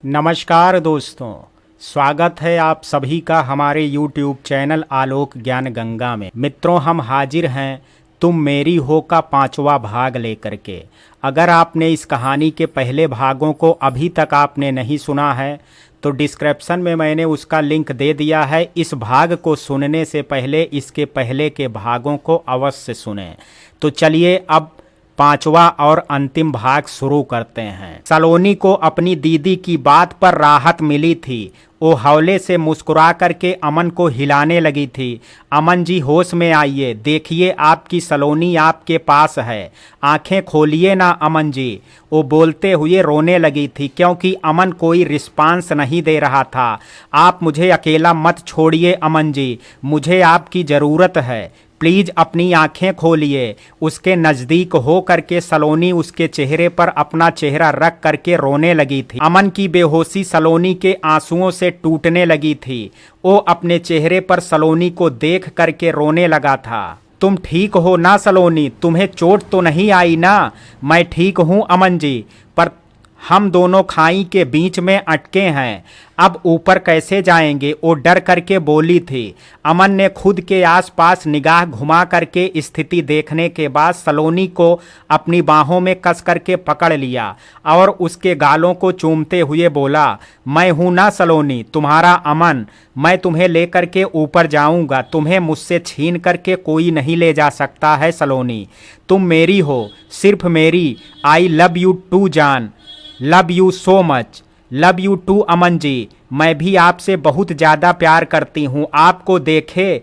नमस्कार दोस्तों, स्वागत है आप सभी का हमारे YouTube चैनल आलोक ज्ञान गंगा में। मित्रों, हम हाजिर हैं तुम मेरी हो का 5वां भाग लेकर के। अगर आपने इस कहानी के पहले भागों को अभी तक आपने नहीं सुना है तो डिस्क्रिप्शन में मैंने उसका लिंक दे दिया है। इस भाग को सुनने से पहले इसके पहले के भागों को अवश्य सुनें। तो चलिए अब 5वां और अंतिम भाग शुरू करते हैं। सलोनी को अपनी दीदी की बात पर राहत मिली थी। वो हौले से मुस्कुरा करके अमन को हिलाने लगी थी। अमन जी, होश में आइए, देखिए आपकी सलोनी आपके पास है, आंखें खोलिए ना अमन जी। वो बोलते हुए रोने लगी थी क्योंकि अमन कोई रिस्पांस नहीं दे रहा था। आप मुझे अकेला मत छोड़िए अमन जी, मुझे आपकी ज़रूरत है, प्लीज अपनी आंखें खोलिए। उसके नजदीक हो करके सलोनी उसके चेहरे पर अपना चेहरा रख करके रोने लगी थी। अमन की बेहोशी सलोनी के आंसुओं से टूटने लगी थी। वो अपने चेहरे पर सलोनी को देख करके रोने लगा था। तुम ठीक हो ना सलोनी, तुम्हें चोट तो नहीं आई ना? मैं ठीक हूँ अमन जी, पर हम दोनों खाई के बीच में अटके हैं, अब ऊपर कैसे जाएंगे? वो डर करके बोली थी। अमन ने खुद के आसपास निगाह घुमा करके स्थिति देखने के बाद सलोनी को अपनी बाहों में कस करके पकड़ लिया और उसके गालों को चूमते हुए बोला, मैं हूं ना सलोनी, तुम्हारा अमन, मैं तुम्हें लेकर के ऊपर जाऊंगा, तुम्हें मुझसे छीन करके कोई नहीं ले जा सकता है सलोनी, तुम मेरी हो, सिर्फ मेरी। आई लव यू टू जान, love you so much, love you too Aman ji. मैं भी आपसे बहुत ज़्यादा प्यार करती हूँ, आपको देखे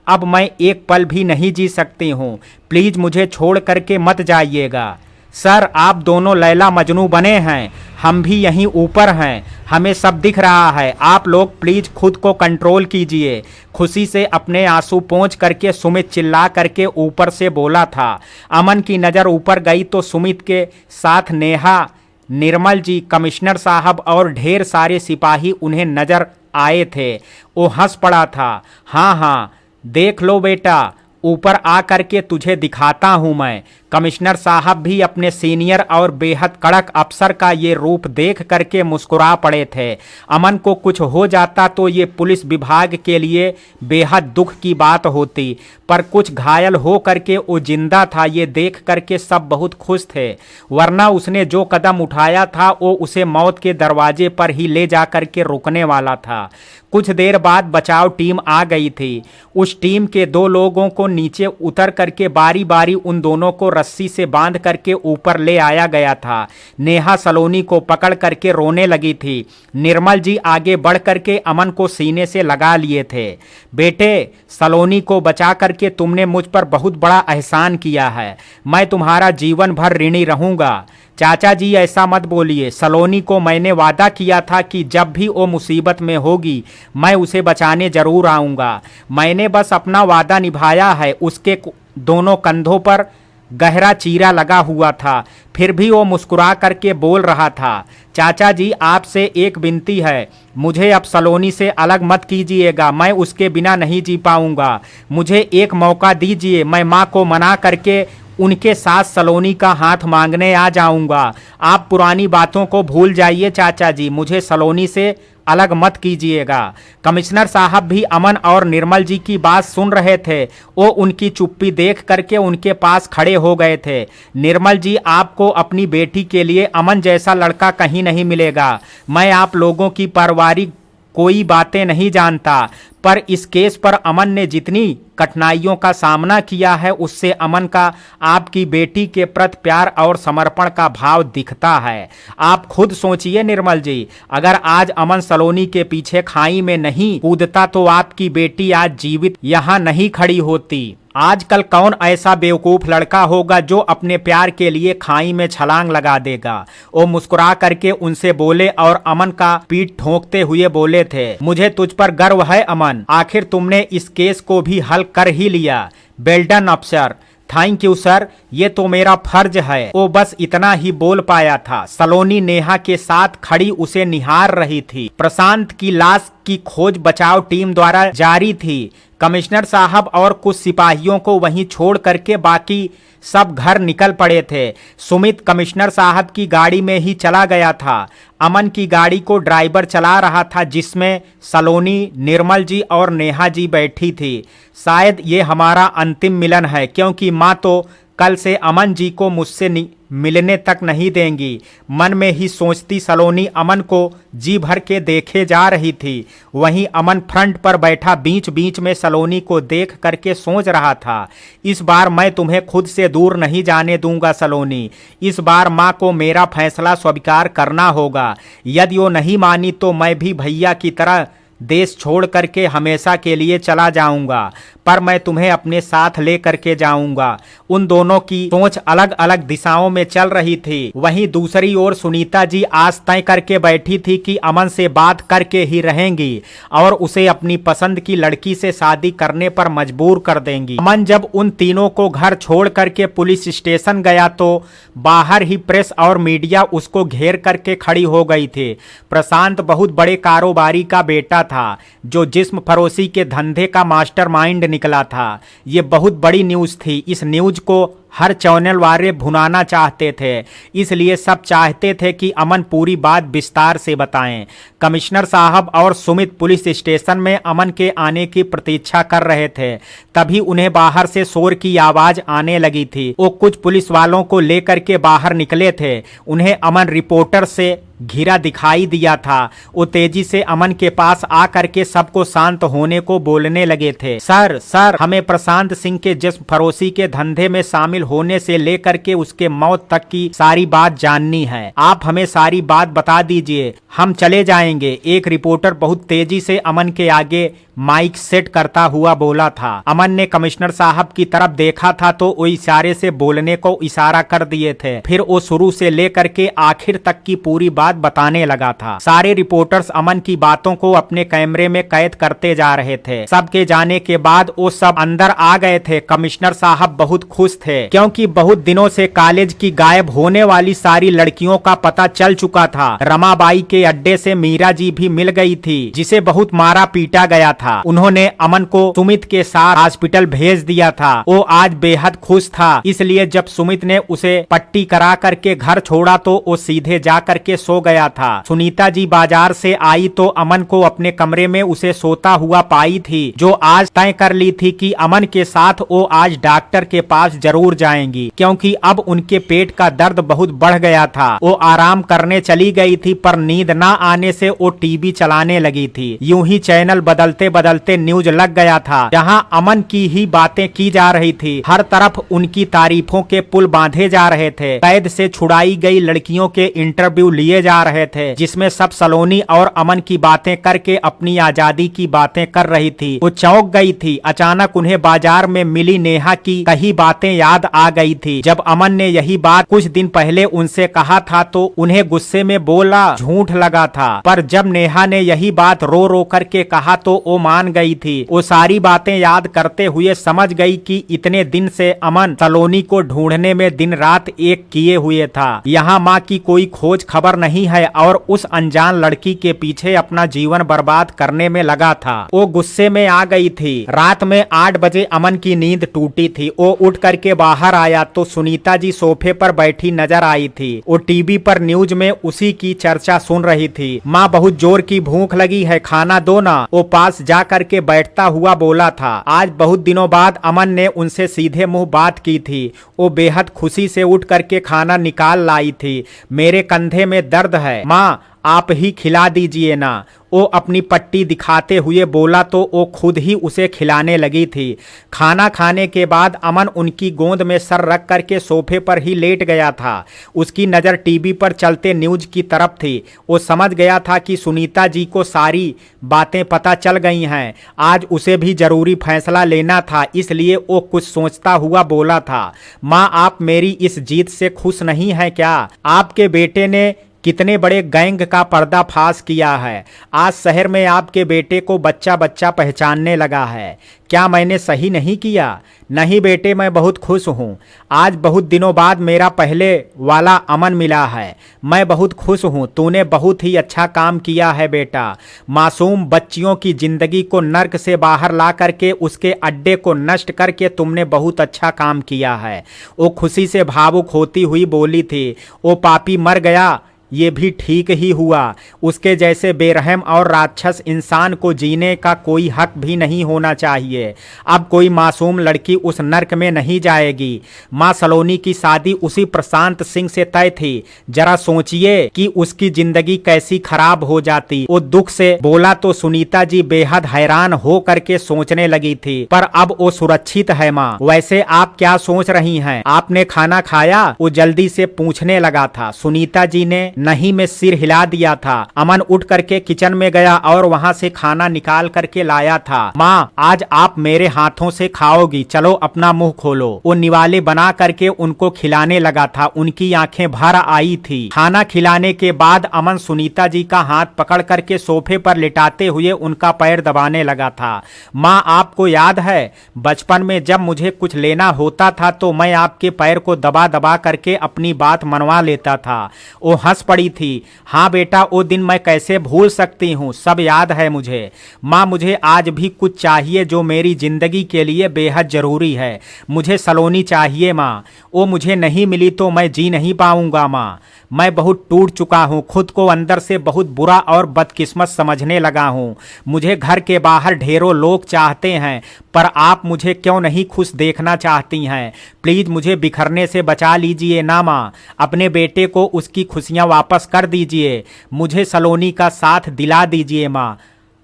अब मैं एक पल भी नहीं जी सकती हूँ, प्लीज़ मुझे छोड़ करके मत जाइएगा। सर, आप दोनों लैला मजनू बने हैं, हम भी यहीं ऊपर हैं, हमें सब दिख रहा है, आप लोग प्लीज़ खुद को कंट्रोल कीजिए। खुशी से अपने आंसू पोंछ करके सुमित चिल्ला करके ऊपर से बोला था। अमन की नज़र ऊपर गई तो सुमित के साथ नेहा, निर्मल जी, कमिश्नर साहब और ढेर सारे सिपाही उन्हें नजर आए थे। वो हंस पड़ा था। हाँ हाँ, देख लो बेटा, ऊपर आ करके तुझे दिखाता हूँ मैं। कमिश्नर साहब भी अपने सीनियर और बेहद कड़क अफसर का ये रूप देख करके मुस्कुरा पड़े थे। अमन को कुछ हो जाता तो ये पुलिस विभाग के लिए बेहद दुख की बात होती, पर कुछ घायल हो करके वो जिंदा था, ये देख करके सब बहुत खुश थे। वरना उसने जो कदम उठाया था वो उसे मौत के दरवाजे पर ही ले जा करके रुकने वाला था। कुछ देर बाद बचाव टीम आ गई थी। उस टीम के 2 लोगों को नीचे उतर करके बारी बारी उन दोनों को रस्सी से बांध करके ऊपर ले आया गया था। नेहा सलोनी को पकड़ करके रोने लगी थी। निर्मल जी आगे बढ़ करके अमन को सीने से लगा लिए थे। बेटे, सलोनी को बचा करके तुमने मुझ पर बहुत बड़ा एहसान किया है, मैं तुम्हारा जीवन भर ऋणी रहूंगा। चाचा जी, ऐसा मत बोलिए, सलोनी को मैंने वादा किया था कि जब भी वो मुसीबत में होगी मैं उसे बचाने जरूर आऊँगा। मैंने बस अपना वादा निभाया है। उसके दोनों कंधों पर गहरा चीरा लगा हुआ था, फिर भी वो मुस्कुरा करके बोल रहा था। चाचा जी, आपसे एक विनती है, मुझे अब सलोनी से अलग मत कीजिएगा, मैं उसके बिना नहीं जी पाऊँगा। मुझे एक मौका दीजिए, मैं माँ को मना करके उनके साथ सलोनी का हाथ मांगने आ जाऊंगा। आप पुरानी बातों को भूल जाइए चाचा जी, मुझे सलोनी से अलग मत कीजिएगा। कमिश्नर साहब भी अमन और निर्मल जी की बात सुन रहे थे। वो उनकी चुप्पी देख करके उनके पास खड़े हो गए थे। निर्मल जी, आपको अपनी बेटी के लिए अमन जैसा लड़का कहीं नहीं मिलेगा। मैं आप लोगों की पारिवारिक कोई बातें नहीं जानता, पर इस केस पर अमन ने जितनी कठिनाइयों का सामना किया है उससे अमन का आपकी बेटी के प्रति प्यार और समर्पण का भाव दिखता है। आप खुद सोचिए निर्मल जी, अगर आज अमन सलोनी के पीछे खाई में नहीं कूदता तो आपकी बेटी आज जीवित यहाँ नहीं खड़ी होती। आजकल कौन ऐसा बेवकूफ लड़का होगा जो अपने प्यार के लिए खाई में छलांग लगा देगा। वो मुस्कुरा करके उनसे बोले और अमन का पीठ ठोंकते हुए बोले थे, मुझे तुझ पर गर्व है अमन, आखिर तुमने इस केस को भी हल कर ही लिया। वेल डन अफसर, थैंक यू सर, ये तो मेरा फर्ज है। वो बस इतना ही बोल पाया था। सलोनी नेहा के साथ खड़ी उसे निहार रही थी। प्रशांत की लाश की खोज बचाव टीम द्वारा जारी थी। कमिश्नर साहब और कुछ सिपाहियों को वहीं छोड़ करके बाकी सब घर निकल पड़े थे। सुमित कमिश्नर साहब की गाड़ी में ही चला गया था। अमन की गाड़ी को ड्राइवर चला रहा था, जिसमें सलोनी, निर्मल जी और नेहा जी बैठी थी। शायद ये हमारा अंतिम मिलन है, क्योंकि माँ तो कल से अमन जी को मुझसे मिलने तक नहीं देंगी। मन में ही सोचती सलोनी अमन को जी भर के देखे जा रही थी। वहीं अमन फ्रंट पर बैठा बीच बीच में सलोनी को देख करके सोच रहा था, इस बार मैं तुम्हें खुद से दूर नहीं जाने दूंगा सलोनी। इस बार माँ को मेरा फैसला स्वीकार करना होगा। यदि वो नहीं मानी तो मैं भी भैया की तरह देश छोड़ करके हमेशा के लिए चला जाऊंगा, पर मैं तुम्हें अपने साथ ले करके जाऊंगा। उन दोनों की सोच अलग अलग दिशाओं में चल रही थी। वहीं दूसरी ओर सुनीता जी आज तय करके बैठी थी कि अमन से बात करके ही रहेंगी और उसे अपनी पसंद की लड़की से शादी करने पर मजबूर कर देंगी। अमन जब उन तीनों को घर छोड़ करके पुलिस स्टेशन गया तो बाहर ही प्रेस और मीडिया उसको घेर करके खड़ी हो गई थी। प्रशांत बहुत बड़े कारोबारी का बेटा था, जो जिस्म फरोशी के धंधे का मास्टरमाइंड निकला था। ये बहुत बड़ी न्यूज़ थी। इस न्यूज़ को हर चैनल वाले भुनाना चाहते थे, इसलिए सब चाहते थे कि अमन पूरी बात विस्तार से बताएं। कमिश्नर साहब और सुमित पुलिस स्टेशन में अमन के आने की प्रतीक्षा कर रहे थे। तभी उन्हें बाहर से शोर की आवाज आने लगी थी। वो कुछ पुलिस वालों को लेकर के बाहर निकले थे। उन्हें अमन रिपोर्टर से घिरा दिखाई दिया था। वो तेजी से अमन के पास आकर के सबको शांत होने को बोलने लगे थे। सर, हमें प्रशांत सिंह के जिस्म फरोशी के धंधे में शामिल होने से लेकर के उसके मौत तक की सारी बात जाननी है। आप हमें सारी बात बता दीजिए, हम चले जाएंगे। एक रिपोर्टर बहुत तेजी से अमन के आगे माइक सेट करता हुआ बोला था। अमन ने कमिश्नर साहब की तरफ देखा था तो वो इशारे से बोलने को इशारा कर दिए थे। फिर वो शुरू से लेकर के आखिर तक की पूरी बात बताने लगा था। सारे रिपोर्टर्स अमन की बातों को अपने कैमरे में कैद करते जा रहे थे। सबके जाने के बाद वो सब अंदर आ गए थे। कमिश्नर साहब बहुत खुश थे, क्योंकि बहुत दिनों से कॉलेज की गायब होने वाली सारी लड़कियों का पता चल चुका था। रमाबाई के अड्डे से मीरा जी भी मिल गई थी, जिसे बहुत मारा पीटा गया था। उन्होंने अमन को सुमित के साथ हॉस्पिटल भेज दिया था। वो आज बेहद खुश था, इसलिए जब सुमित ने उसे पट्टी करा करके घर छोड़ा तो वो सीधे जा करके सो गया था। सुनीता जी बाजार से आई तो अमन को अपने कमरे में उसे सोता हुआ पाई थी, जो आज तय कर ली थी कि अमन के साथ वो आज डॉक्टर के पास जरूर जाएंगी, क्योंकि अब उनके पेट का दर्द बहुत बढ़ गया था। वो आराम करने चली गई थी, पर नींद ना आने से वो टीवी चलाने लगी थी। यूं ही चैनल बदलते बदलते न्यूज लग गया था, जहां अमन की ही बातें की जा रही थी। हर तरफ उनकी तारीफों के पुल बांधे जा रहे थे। कैद से छुड़ाई गई लड़कियों के इंटरव्यू लिए जा रहे थे, जिसमें सब सलोनी और अमन की बातें करके अपनी आजादी की बातें कर रही थी। वो चौंक गई थी। अचानक उन्हें बाजार में मिली नेहा की कही बातें याद आ गई थी। जब अमन ने यही बात कुछ दिन पहले उनसे कहा था तो उन्हें गुस्से में बोला झूठ लगा था, पर जब नेहा ने यही बात रो रो करके कहा तो वो मान गई थी। वो सारी बातें याद करते हुए समझ गई कि इतने दिन से अमन सलोनी को ढूंढने में दिन रात एक किए हुए था। यहाँ माँ की कोई खोज खबर नहीं है और उस अनजान लड़की के पीछे अपना जीवन बर्बाद करने में लगा था। वो गुस्से में आ गई थी। रात में 8 बजे अमन की नींद टूटी थी। वो उठ करके बाहर आया तो सुनीता जी सोफे पर बैठी नजर आई थी। वो टीवी पर न्यूज में उसी की चर्चा सुन रही थी। माँ बहुत जोर की भूख लगी है, खाना दो ना। वो पास जा करके बैठता हुआ बोला था। आज बहुत दिनों बाद अमन ने उनसे सीधे मुंह बात की थी। वो बेहद खुशी से उठ करके खाना निकाल लाई थी। मेरे कंधे में दर्द है माँ, आप ही खिला दीजिए ना। वो अपनी पट्टी दिखाते हुए बोला तो वो खुद ही उसे खिलाने लगी थी। खाना खाने के बाद अमन उनकी गोद में सर रख करके सोफे पर ही लेट गया था। उसकी नज़र टीवी पर चलते न्यूज की तरफ थी। वो समझ गया था कि सुनीता जी को सारी बातें पता चल गई हैं। आज उसे भी जरूरी फैसला लेना था, इसलिए वो कुछ सोचता हुआ बोला था, माँ आप मेरी इस जीत से खुश नहीं हैं क्या? आपके बेटे ने कितने बड़े गैंग का पर्दाफाश किया है। आज शहर में आपके बेटे को बच्चा बच्चा पहचानने लगा है। क्या मैंने सही नहीं किया? नहीं बेटे, मैं बहुत खुश हूँ। आज बहुत दिनों बाद मेरा पहले वाला अमन मिला है। मैं बहुत खुश हूँ। तूने बहुत ही अच्छा काम किया है बेटा। मासूम बच्चियों की जिंदगी को नर्क से बाहर ला करके उसके अड्डे को नष्ट करके तुमने बहुत अच्छा काम किया है। वो खुशी से भावुक होती हुई बोली थी, वो पापी मर गया, ये भी ठीक ही हुआ। उसके जैसे बेरहम और राक्षस इंसान को जीने का कोई हक भी नहीं होना चाहिए। अब कोई मासूम लड़की उस नर्क में नहीं जाएगी। माँ सलोनी की शादी उसी प्रशांत सिंह से तय थी। जरा सोचिए कि उसकी जिंदगी कैसी खराब हो जाती। वो दुख से बोला तो सुनीता जी बेहद हैरान हो करके सोचने लगी थी, पर अब वो सुरक्षित है माँ। वैसे आप क्या सोच रही हैं? आपने खाना खाया? वो जल्दी से पूछने लगा था। सुनीता जी ने नहीं में सिर हिला दिया था। अमन उठ करके किचन में गया और वहां से खाना निकाल करके लाया था। माँ, आज आप मेरे हाथों से खाओगी, चलो अपना मुंह खोलो। वो निवाले बना करके उनको खिलाने लगा था। उनकी आंखें भर आई थी। खाना खिलाने के बाद अमन सुनीता जी का हाथ पकड़ करके सोफे पर लिटाते हुए उनका पैर दबाने लगा था। माँ, आपको याद है बचपन में जब मुझे कुछ लेना होता था तो मैं आपके पैर को दबा दबा करके अपनी बात मनवा लेता था। वो हंस पड़ी थी। हाँ बेटा, वो दिन मैं कैसे भूल सकती हूँ, सब याद है मुझे। माँ, मुझे आज भी कुछ चाहिए जो मेरी जिंदगी के लिए बेहद जरूरी है। मुझे सलोनी चाहिए माँ। वो मुझे नहीं मिली तो मैं जी नहीं पाऊंगा माँ। मैं बहुत टूट चुका हूँ, खुद को अंदर से बहुत बुरा और बदकिस्मत समझने लगा हूँ। मुझे घर के बाहर ढेरों लोग चाहते हैं, पर आप मुझे क्यों नहीं खुश देखना चाहती हैं? प्लीज मुझे बिखरने से बचा लीजिए ना माँ। अपने बेटे को उसकी खुशियाँ वापस कर दीजिए। मुझे सलोनी का साथ दिला दीजिए माँ।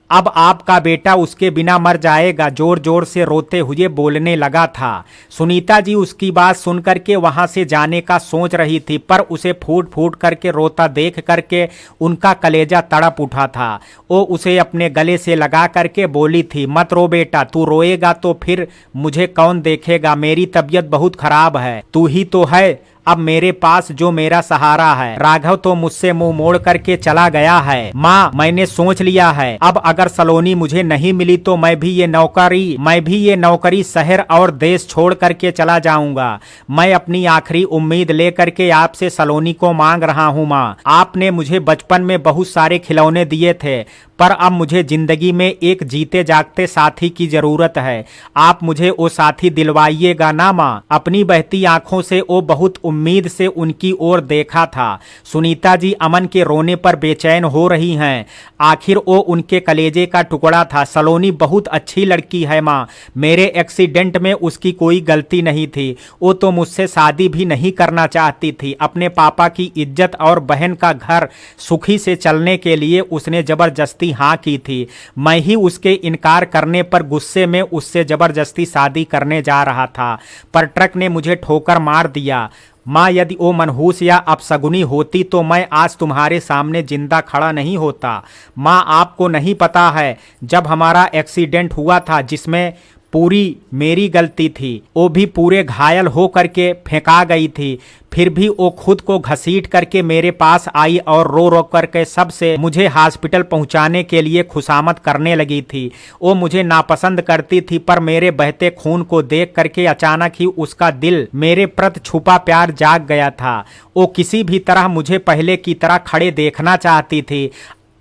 अब आपका बेटा उसके बिना मर जाएगा, जोर जोर से रोते हुए बोलने लगा था। सुनीता जी उसकी बात सुन करके वहां से जाने का सोच रही थी, पर उसे फूट फूट करके रोता देख करके उनका कलेजा तड़प उठा था। वो उसे अपने गले से लगा करके बोली थी, मत रो बेटा, तू रोएगा तो फिर मुझे कौन देखेगा? मेरी तबीयत बहुत खराब है, तू ही तो है अब मेरे पास जो मेरा सहारा है। राघव तो मुझसे मुंह मोड़ करके चला गया है। माँ, मैंने सोच लिया है, अब अगर सलोनी मुझे नहीं मिली तो मैं भी ये नौकरी शहर और देश छोड़ करके चला जाऊंगा। मैं अपनी आखिरी उम्मीद लेकर के आपसे सलोनी को मांग रहा हूँ माँ। आपने मुझे बचपन में बहुत सारे खिलौने दिए थे, पर अब मुझे जिंदगी में एक जीते जागते साथी की जरूरत है। आप मुझे वो साथी दिलवाइएगा ना माँ। अपनी बहती आंखों से वो बहुत उम्मीद से उनकी ओर देखा था। सुनीता जी अमन के रोने पर बेचैन हो रही हैं। आखिर वो उनके कलेजे का टुकड़ा था। सलोनी बहुत अच्छी लड़की है माँ। मेरे एक्सीडेंट में उसकी कोई गलती नहीं थी। वो तो मुझसे शादी भी नहीं करना चाहती थी। अपने पापा की इज्जत और बहन का घर सुखी से चलने के लिए उसने जबरदस्ती हाँ की थी। मैं ही उसके इनकार करने पर गुस्से में उससे जबरदस्ती शादी करने जा रहा था, पर ट्रक ने मुझे ठोकर मार दिया। माँ, यदि वो मनहूस या अपशगुनी होती तो मैं आज तुम्हारे सामने जिंदा खड़ा नहीं होता। माँ, आपको नहीं पता है, जब हमारा एक्सीडेंट हुआ था जिसमें पूरी मेरी गलती थी, वो भी पूरे घायल हो करके फेंका गई थी, फिर भी वो खुद को घसीट करके मेरे पास आई और रो रो करके सबसे मुझे हॉस्पिटल पहुंचाने के लिए खुशामद करने लगी थी। वो मुझे नापसंद करती थी, पर मेरे बहते खून को देख करके अचानक ही उसका दिल मेरे प्रति छुपा प्यार जाग गया था। वो किसी भी तरह मुझे पहले की तरह खड़े देखना चाहती थी।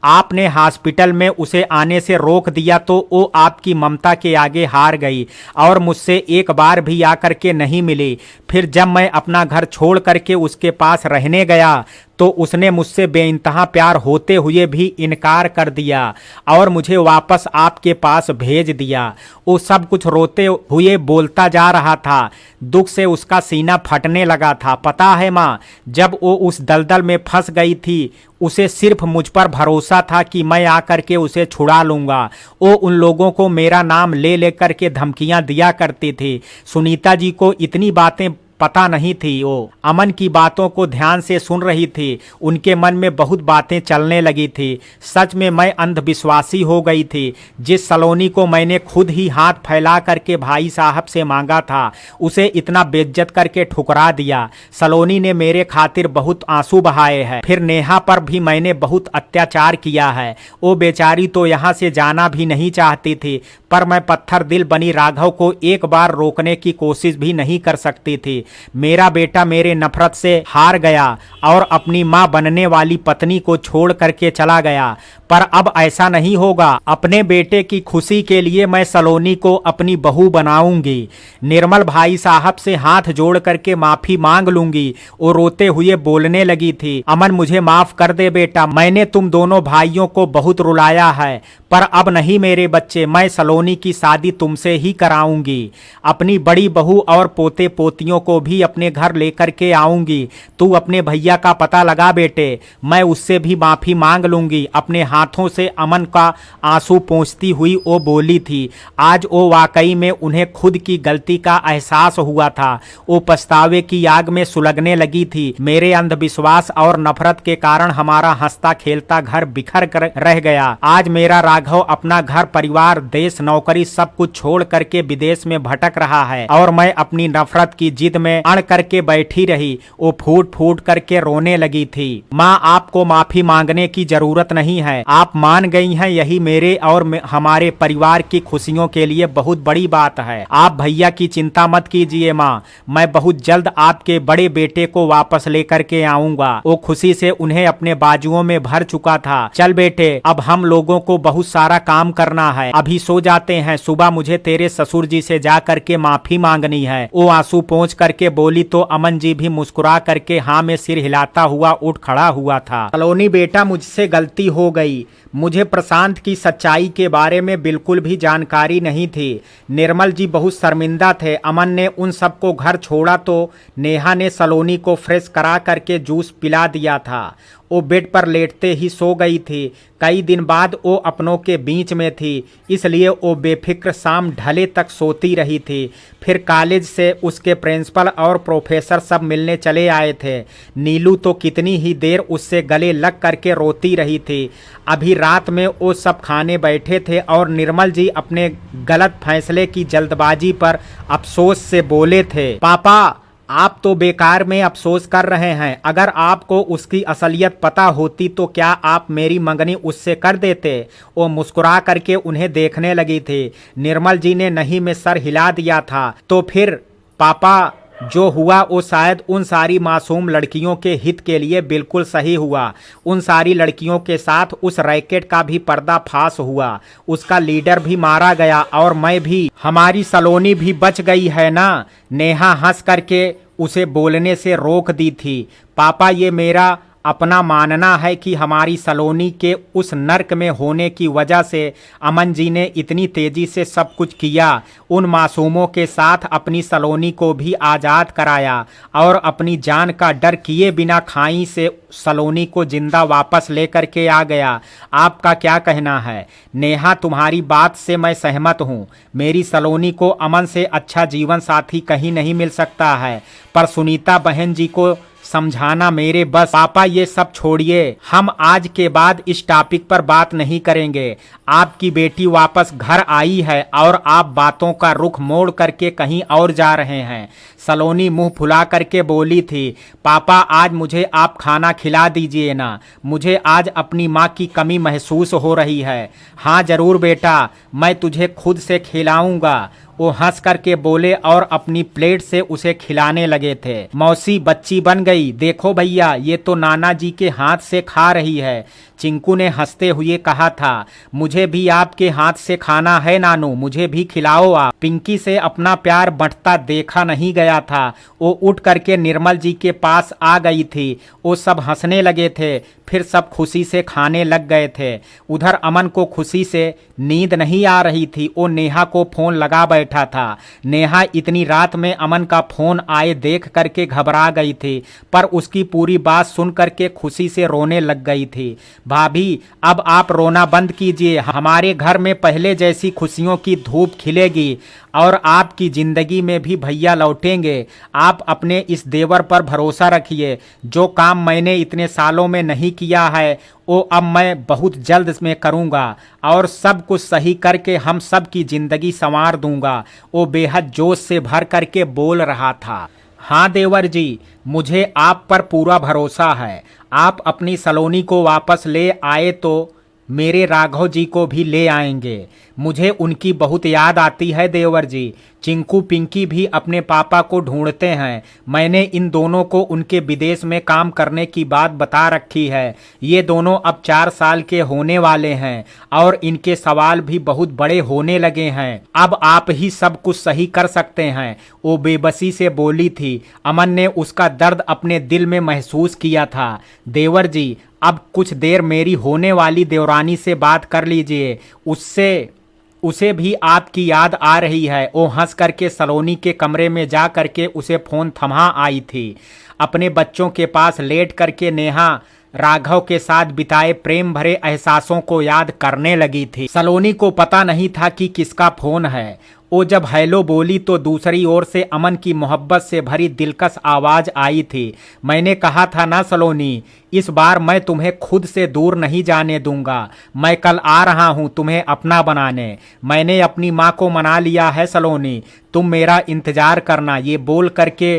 आपने हॉस्पिटल में उसे आने से रोक दिया तो वो आपकी ममता के आगे हार गई और मुझसे एक बार भी आकर के नहीं मिली। फिर जब मैं अपना घर छोड़ करके उसके पास रहने गया तो उसने मुझसे बेइंतहा प्यार होते हुए भी इनकार कर दिया और मुझे वापस आपके पास भेज दिया। वो सब कुछ रोते हुए बोलता जा रहा था। दुख से उसका सीना फटने लगा था। पता है माँ, जब वो उस दलदल में फंस गई थी, उसे सिर्फ मुझ पर भरोसा था कि मैं आकर के उसे छुड़ा लूंगा। वो उन लोगों को मेरा नाम ले लेकर के धमकियां दिया करती थी। सुनीता जी को इतनी बातें पता नहीं थी। वो अमन की बातों को ध्यान से सुन रही थी। उनके मन में बहुत बातें चलने लगी थी। सच में मैं अंधविश्वासी हो गई थी। जिस सलोनी को मैंने खुद ही हाथ फैला करके भाई साहब से मांगा था, उसे इतना बेइज्जत करके ठुकरा दिया। सलोनी ने मेरे खातिर बहुत आंसू बहाए हैं। फिर नेहा पर भी मैंने बहुत अत्याचार किया है। वो बेचारी तो यहाँ से जाना भी नहीं चाहती थी, पर मैं पत्थर दिल बनी राघव को एक बार रोकने की कोशिश भी नहीं कर सकती थी। मेरा बेटा मेरे नफरत से हार गया और अपनी मां बनने वाली पत्नी को छोड़ करके चला गया। पर अब ऐसा नहीं होगा। अपने बेटे की खुशी के लिए मैं सलोनी को अपनी बहू बनाऊंगी। निर्मल भाई साहब से हाथ जोड़ करके माफी मांग लूंगी। वो रोते हुए बोलने लगी थी, अमन मुझे माफ कर दे बेटा, मैंने तुम दोनों भाइयों को बहुत रुलाया है, पर अब नहीं मेरे बच्चे, मैं सलोनी की शादी तुमसे ही कराऊंगी। अपनी बड़ी बहू और पोते पोतियों को भी अपने घर लेकर के आऊंगी। तू अपने भैया का पता लगा बेटे, मैं उससे भी माफी मांग लूंगी। अपने हाथों से अमन का आंसू पोंछती हुई वो बोली थी। आज वो वाकई में उन्हें खुद की गलती का एहसास हुआ था। वो पछतावे की आग में सुलगने लगी थी। मेरे अंधविश्वास और नफरत के कारण हमारा हंसता खेलता घर बिखर कर रह गया। आज मेरा राघव अपना घर परिवार देश नौकरी सब कुछ छोड़ करके विदेश में भटक रहा है और मैं अपनी नफरत की जिद में अड़ करके बैठी रही। वो फूट फूट करके रोने लगी थी। माँ, आपको माफी मांगने की जरूरत नहीं है। आप मान गई हैं, यही मेरे और हमारे परिवार की खुशियों के लिए बहुत बड़ी बात है। आप भैया की चिंता मत कीजिए माँ, मैं बहुत जल्द आपके बड़े बेटे को वापस लेकर के आऊंगा। वो खुशी से उन्हें अपने बाजुओं में भर चुका था। चल बेटे, अब हम लोगों को बहुत सारा काम करना है, अभी सो जाते हैं। सुबह मुझे तेरे ससुर जी से जा करके माफी मांगनी है। वो आंसू पोंछ करके बोली तो अमन जी भी मुस्कुरा करके हाँ में सिर हिलाता हुआ उठ खड़ा हुआ था। सलोनी बेटा, मुझसे गलती हो गई। मुझे प्रशांत की सच्चाई के बारे में बिल्कुल भी जानकारी नहीं थी। निर्मल जी बहुत शर्मिंदा थे। अमन ने उन सबको घर छोड़ा तो नेहा ने सलोनी को फ्रेश करा करके जूस पिला दिया था। वो बेड पर लेटते ही सो गई थी। कई दिन बाद वो अपनों के बीच में थी, इसलिए वो बेफिक्र शाम ढले तक सोती रही थी। फिर कॉलेज से उसके प्रिंसिपल और प्रोफेसर सब मिलने चले आए थे। नीलू तो कितनी ही देर उससे गले लग करके रोती रही थी। अभी रात में वो सब खाने बैठे थे और निर्मल जी अपने गलत फैसले की जल्दबाजी पर अफसोस से बोले थे, पापा आप तो बेकार में अफसोस कर रहे हैं। अगर आपको उसकी असलियत पता होती तो क्या आप मेरी मंगनी उससे कर देते? वो मुस्कुरा करके उन्हें देखने लगी थी। निर्मल जी ने नहीं में सर हिला दिया था। तो फिर पापा, जो हुआ वो शायद उन सारी मासूम लड़कियों के हित के लिए बिल्कुल सही हुआ। उन सारी लड़कियों के साथ उस रैकेट का भी पर्दाफाश हुआ। उसका लीडर भी मारा गया और मैं भी, हमारी सलोनी भी बच गई है ना। नेहा हंस करके उसे बोलने से रोक दी थी। पापा, ये मेरा अपना मानना है कि हमारी सलोनी के उस नर्क में होने की वजह से अमन जी ने इतनी तेजी से सब कुछ किया। उन मासूमों के साथ अपनी सलोनी को भी आज़ाद कराया और अपनी जान का डर किए बिना खाई से सलोनी को जिंदा वापस लेकर के आ गया। आपका क्या कहना है? नेहा, तुम्हारी बात से मैं सहमत हूँ। मेरी सलोनी को अमन से अच्छा जीवन साथी कहीं नहीं मिल सकता है, पर सुनीता बहन जी को समझाना मेरे बस। पापा, ये सब छोड़िए, हम आज के बाद इस टॉपिक पर बात नहीं करेंगे। आपकी बेटी वापस घर आई है और आप बातों का रुख मोड़ करके कहीं और जा रहे हैं। सलोनी मुंह फुला करके बोली थी, पापा आज मुझे आप खाना खिला दीजिए ना, मुझे आज अपनी माँ की कमी महसूस हो रही है। हाँ जरूर बेटा, मैं तुझे खुद से खिलाऊंगा। वो हंस करके बोले और अपनी प्लेट से उसे खिलाने लगे थे। मौसी बच्ची बन गई, देखो भैया ये तो नाना जी के हाथ से खा रही है। चिंकू ने हंसते हुए कहा था, मुझे भी आपके हाथ से खाना है नानू, मुझे भी खिलाओ आप। पिंकी से अपना प्यार बंटता देखा नहीं गया था। वो उठ करके निर्मल जी के पास आ गई थी। वो सब हंसने लगे थे, फिर सब खुशी से खाने लग गए थे। उधर अमन को खुशी से नींद नहीं आ रही थी। वो नेहा को फोन लगा बैठा था। नेहा इतनी रात में अमन का फोन आए देख करके घबरा गई थी, पर उसकी पूरी बात सुन करके खुशी से रोने लग गई थी। भाभी, अब आप रोना बंद कीजिए, हमारे घर में पहले जैसी खुशियों की धूप खिलेगी। और आपकी जिंदगी में भी भैया लौटेंगे। आप अपने इस देवर पर भरोसा रखिए। जो काम मैंने इतने सालों में नहीं किया है वो अब मैं बहुत जल्द में करूंगा और सब कुछ सही करके हम सब की जिंदगी संवार दूंगा। वो बेहद जोश से भर करके बोल रहा था। हाँ देवर जी, मुझे आप पर पूरा भरोसा है। आप अपनी सलोनी को वापस ले आए तो मेरे राघव जी को भी ले आएंगे। मुझे उनकी बहुत याद आती है देवर जी। चिंकू पिंकी भी अपने पापा को ढूंढते हैं। मैंने इन दोनों को उनके विदेश में काम करने की बात बता रखी है। ये दोनों अब 4 साल के होने वाले हैं और इनके सवाल भी बहुत बड़े होने लगे हैं। अब आप ही सब कुछ सही कर सकते हैं। वो बेबसी से बोली थी। अमन ने उसका दर्द अपने दिल में महसूस किया था। देवर जी, अब कुछ देर मेरी होने वाली देवरानी से बात कर लीजिए। उसे भी आपकी याद आ रही है। वो हंस करके सलोनी के कमरे में जा करके उसे फोन थमा आई थी। अपने बच्चों के पास लेट करके नेहा राघव के साथ बिताए प्रेम भरे एहसासों को याद करने लगी थी। सलोनी को पता नहीं था कि किसका फोन है। वो जब हेलो बोली तो दूसरी ओर से अमन की मोहब्बत से भरी दिलकश आवाज आई थी। मैंने कहा था ना सलोनी, इस बार मैं तुम्हें खुद से दूर नहीं जाने दूंगा। मैं कल आ रहा हूं तुम्हें अपना बनाने। मैंने अपनी माँ को मना लिया है सलोनी, तुम मेरा इंतजार करना। ये बोल करके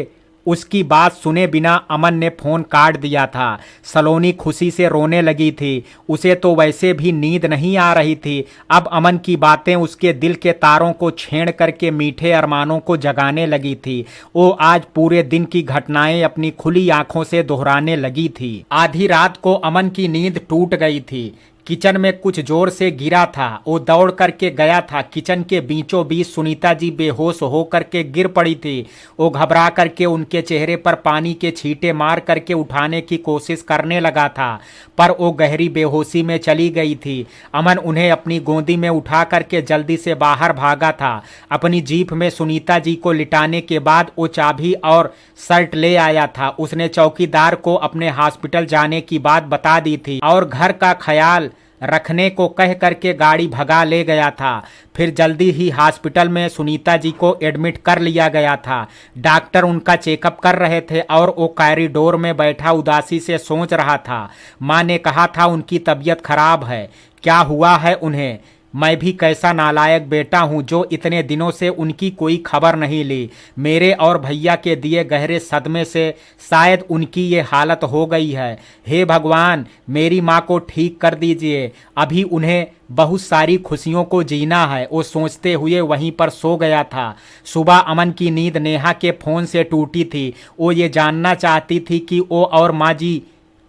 उसकी बात सुने बिना अमन ने फोन काट दिया था। सलोनी खुशी से रोने लगी थी। उसे तो वैसे भी नींद नहीं आ रही थी। अब अमन की बातें उसके दिल के तारों को छेड़ करके मीठे अरमानों को जगाने लगी थी। वो आज पूरे दिन की घटनाएं अपनी खुली आंखों से दोहराने लगी थी। आधी रात को अमन की नींद टूट गई थी। किचन में कुछ जोर से गिरा था। वो दौड़ करके गया था। किचन के बीचों बीच सुनीता जी बेहोश हो करके गिर पड़ी थी। वो घबरा करके उनके चेहरे पर पानी के छींटे मार करके उठाने की कोशिश करने लगा था, पर वो गहरी बेहोशी में चली गई थी। अमन उन्हें अपनी गोदी में उठा करके जल्दी से बाहर भागा था। अपनी जीप में सुनीता जी को लिटाने के बाद वो चाबी और शर्ट ले आया था। उसने चौकीदार को अपने हॉस्पिटल जाने की बात बता दी थी और घर का ख्याल रखने को कह करके गाड़ी भगा ले गया था। फिर जल्दी ही हॉस्पिटल में सुनीता जी को एडमिट कर लिया गया था। डॉक्टर उनका चेकअप कर रहे थे और वो कॉरिडोर में बैठा उदासी से सोच रहा था। माँ ने कहा था उनकी तबीयत खराब है। क्या हुआ है उन्हें? मैं भी कैसा नालायक बेटा हूँ जो इतने दिनों से उनकी कोई खबर नहीं ली। मेरे और भैया के दिए गहरे सदमे से शायद उनकी ये हालत हो गई है। हे भगवान, मेरी माँ को ठीक कर दीजिए। अभी उन्हें बहुत सारी खुशियों को जीना है। वो सोचते हुए वहीं पर सो गया था। सुबह अमन की नींद नेहा के फोन से टूटी थी। वो ये जानना चाहती थी कि वो और माँ जी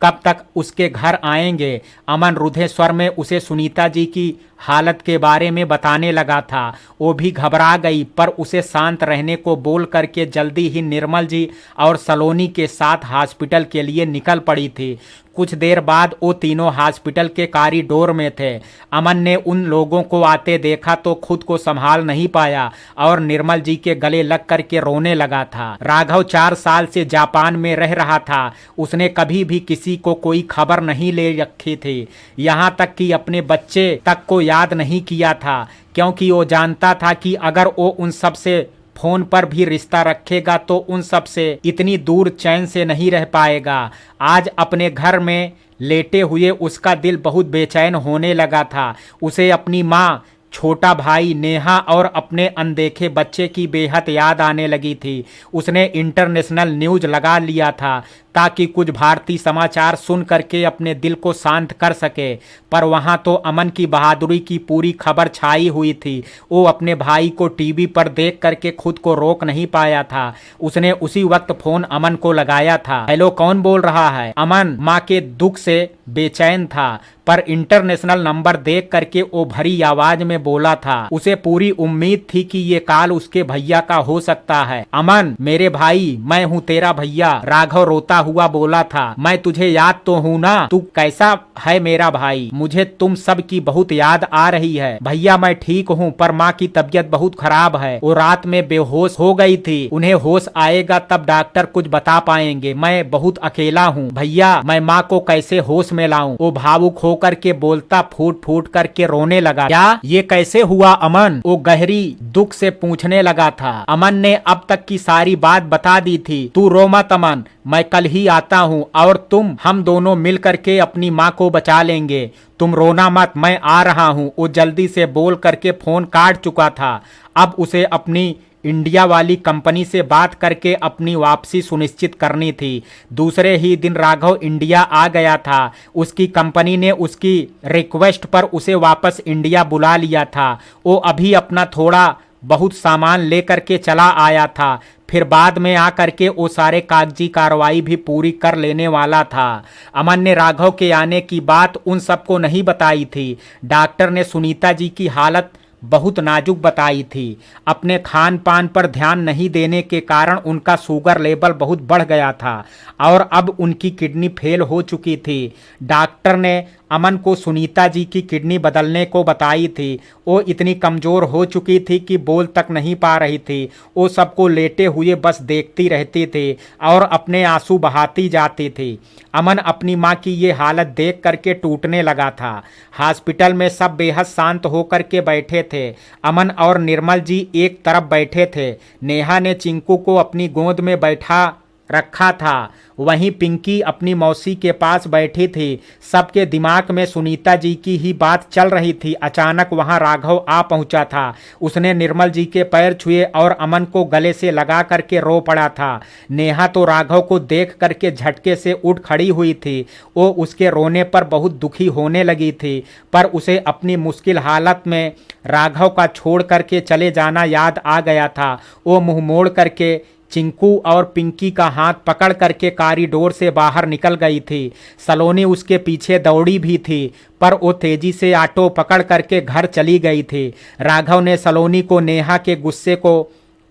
कब तक उसके घर आएंगे। अमन रुधे स्वर में उसे सुनीता जी की हालत के बारे में बताने लगा था। वो भी घबरा गई, पर उसे शांत रहने को बोल करके जल्दी ही निर्मल जी और सलोनी के साथ हॉस्पिटल के लिए निकल पड़ी थी। कुछ देर बाद वो तीनों हॉस्पिटल के कॉरिडोर में थे। अमन ने उन लोगों को आते देखा तो खुद को संभाल नहीं पाया और निर्मल जी के गले लग करके रोने लगा था। राघव 4 साल से जापान में रह रहा था। उसने कभी भी किसी को कोई खबर नहीं ले रखी थी। यहाँ तक कि अपने बच्चे तक को याद नहीं किया था, क्योंकि वो जानता था कि अगर वो उन सब से फोन पर भी रिश्ता रखेगा तो उन सब से इतनी दूर चैन से नहीं रह पाएगा। आज अपने घर में लेटे हुए उसका दिल बहुत बेचैन होने लगा था। उसे अपनी माँ, छोटा भाई, नेहा और अपने अनदेखे बच्चे की बेहद याद आने लगी थी। उसने इंटरनेशनल न्यूज लगा लिया था ताकि कुछ भारतीय समाचार सुन करके अपने दिल को शांत कर सके, पर वहां तो अमन की बहादुरी की पूरी खबर छाई हुई थी। वो अपने भाई को टीवी पर देख करके खुद को रोक नहीं पाया था। उसने उसी वक्त फोन अमन को लगाया था। हेलो, कौन बोल रहा है? अमन माँ के दुख से बेचैन था, पर इंटरनेशनल नंबर देख करके वो भरी आवाज में बोला था। उसे पूरी उम्मीद थी कि ये कॉल उसके भैया का हो सकता है। अमन, मेरे भाई, मैं हूँ तेरा भैया। राघव रोता हुआ बोला था, मैं तुझे याद तो हूँ ना, तू कैसा है मेरा भाई, मुझे तुम सब की बहुत याद आ रही है। भैया मैं ठीक हूँ, पर माँ की तबीयत बहुत खराब है, वो रात में बेहोश हो गई थी, उन्हें होश आएगा तब डॉक्टर कुछ बता पाएंगे, मैं बहुत अकेला हूँ भैया, मैं माँ को कैसे होश में लाऊं। वो भावुक होकर के बोलता फूट फूट करके रोने लगा। क्या ये कैसे हुआ अमन, वो गहरी दुख से पूछने लगा था। अमन ने अब तक की सारी बात बता दी थी। तू रो मत अमन, मैं कल ही आता हूँ और हम दोनों मिल करके अपनी माँ को बचा लेंगे, तुम रोना मत, मैं आ रहा हूँ। वो जल्दी से बोल करके फोन काट चुका था। अब उसे अपनी इंडिया वाली कंपनी से बात करके अपनी वापसी सुनिश्चित करनी थी। दूसरे ही दिन राघव इंडिया आ गया था। उसकी कंपनी ने उसकी रिक्वेस्ट पर उसे वापस इंडिया बुला लिया था। वो अभी अपना थोड़ा बहुत सामान लेकर के चला आया था, फिर बाद में आकर के वो सारे कागजी कार्रवाई भी पूरी कर लेने वाला था। अमन ने राघव के आने की बात उन सबको नहीं बताई थी। डॉक्टर ने सुनीता जी की हालत बहुत नाजुक बताई थी। अपने खान पान पर ध्यान नहीं देने के कारण उनका शुगर लेवल बहुत बढ़ गया था और अब उनकी किडनी फेल हो चुकी थी। डॉक्टर ने अमन को सुनीता जी की किडनी बदलने को बताई थी। वो इतनी कमज़ोर हो चुकी थी कि बोल तक नहीं पा रही थी। वो सबको लेटे हुए बस देखती रहती थी और अपने आंसू बहाती जाती थी। अमन अपनी माँ की ये हालत देख करके टूटने लगा था। हॉस्पिटल में सब बेहद शांत होकर के बैठे थे। अमन और निर्मल जी एक तरफ बैठे थे। नेहा ने चिंकू को अपनी गोद में बैठा रखा था। वहीं पिंकी अपनी मौसी के पास बैठी थी। सबके दिमाग में सुनीता जी की ही बात चल रही थी। अचानक वहां राघव आ पहुंचा था। उसने निर्मल जी के पैर छुए और अमन को गले से लगा करके रो पड़ा था। नेहा तो राघव को देख करके झटके से उठ खड़ी हुई थी। वो उसके रोने पर बहुत दुखी होने लगी थी, पर उसे अपनी मुश्किल हालत में राघव का छोड़ करके चले जाना याद आ गया था। वो मुंह मोड़ करके चिंकू और पिंकी का हाथ पकड़ करके कॉरिडोर से बाहर निकल गई थी। सलोनी उसके पीछे दौड़ी भी थी, पर वो तेजी से ऑटो पकड़ करके घर चली गई थी। राघव ने सलोनी को नेहा के गुस्से को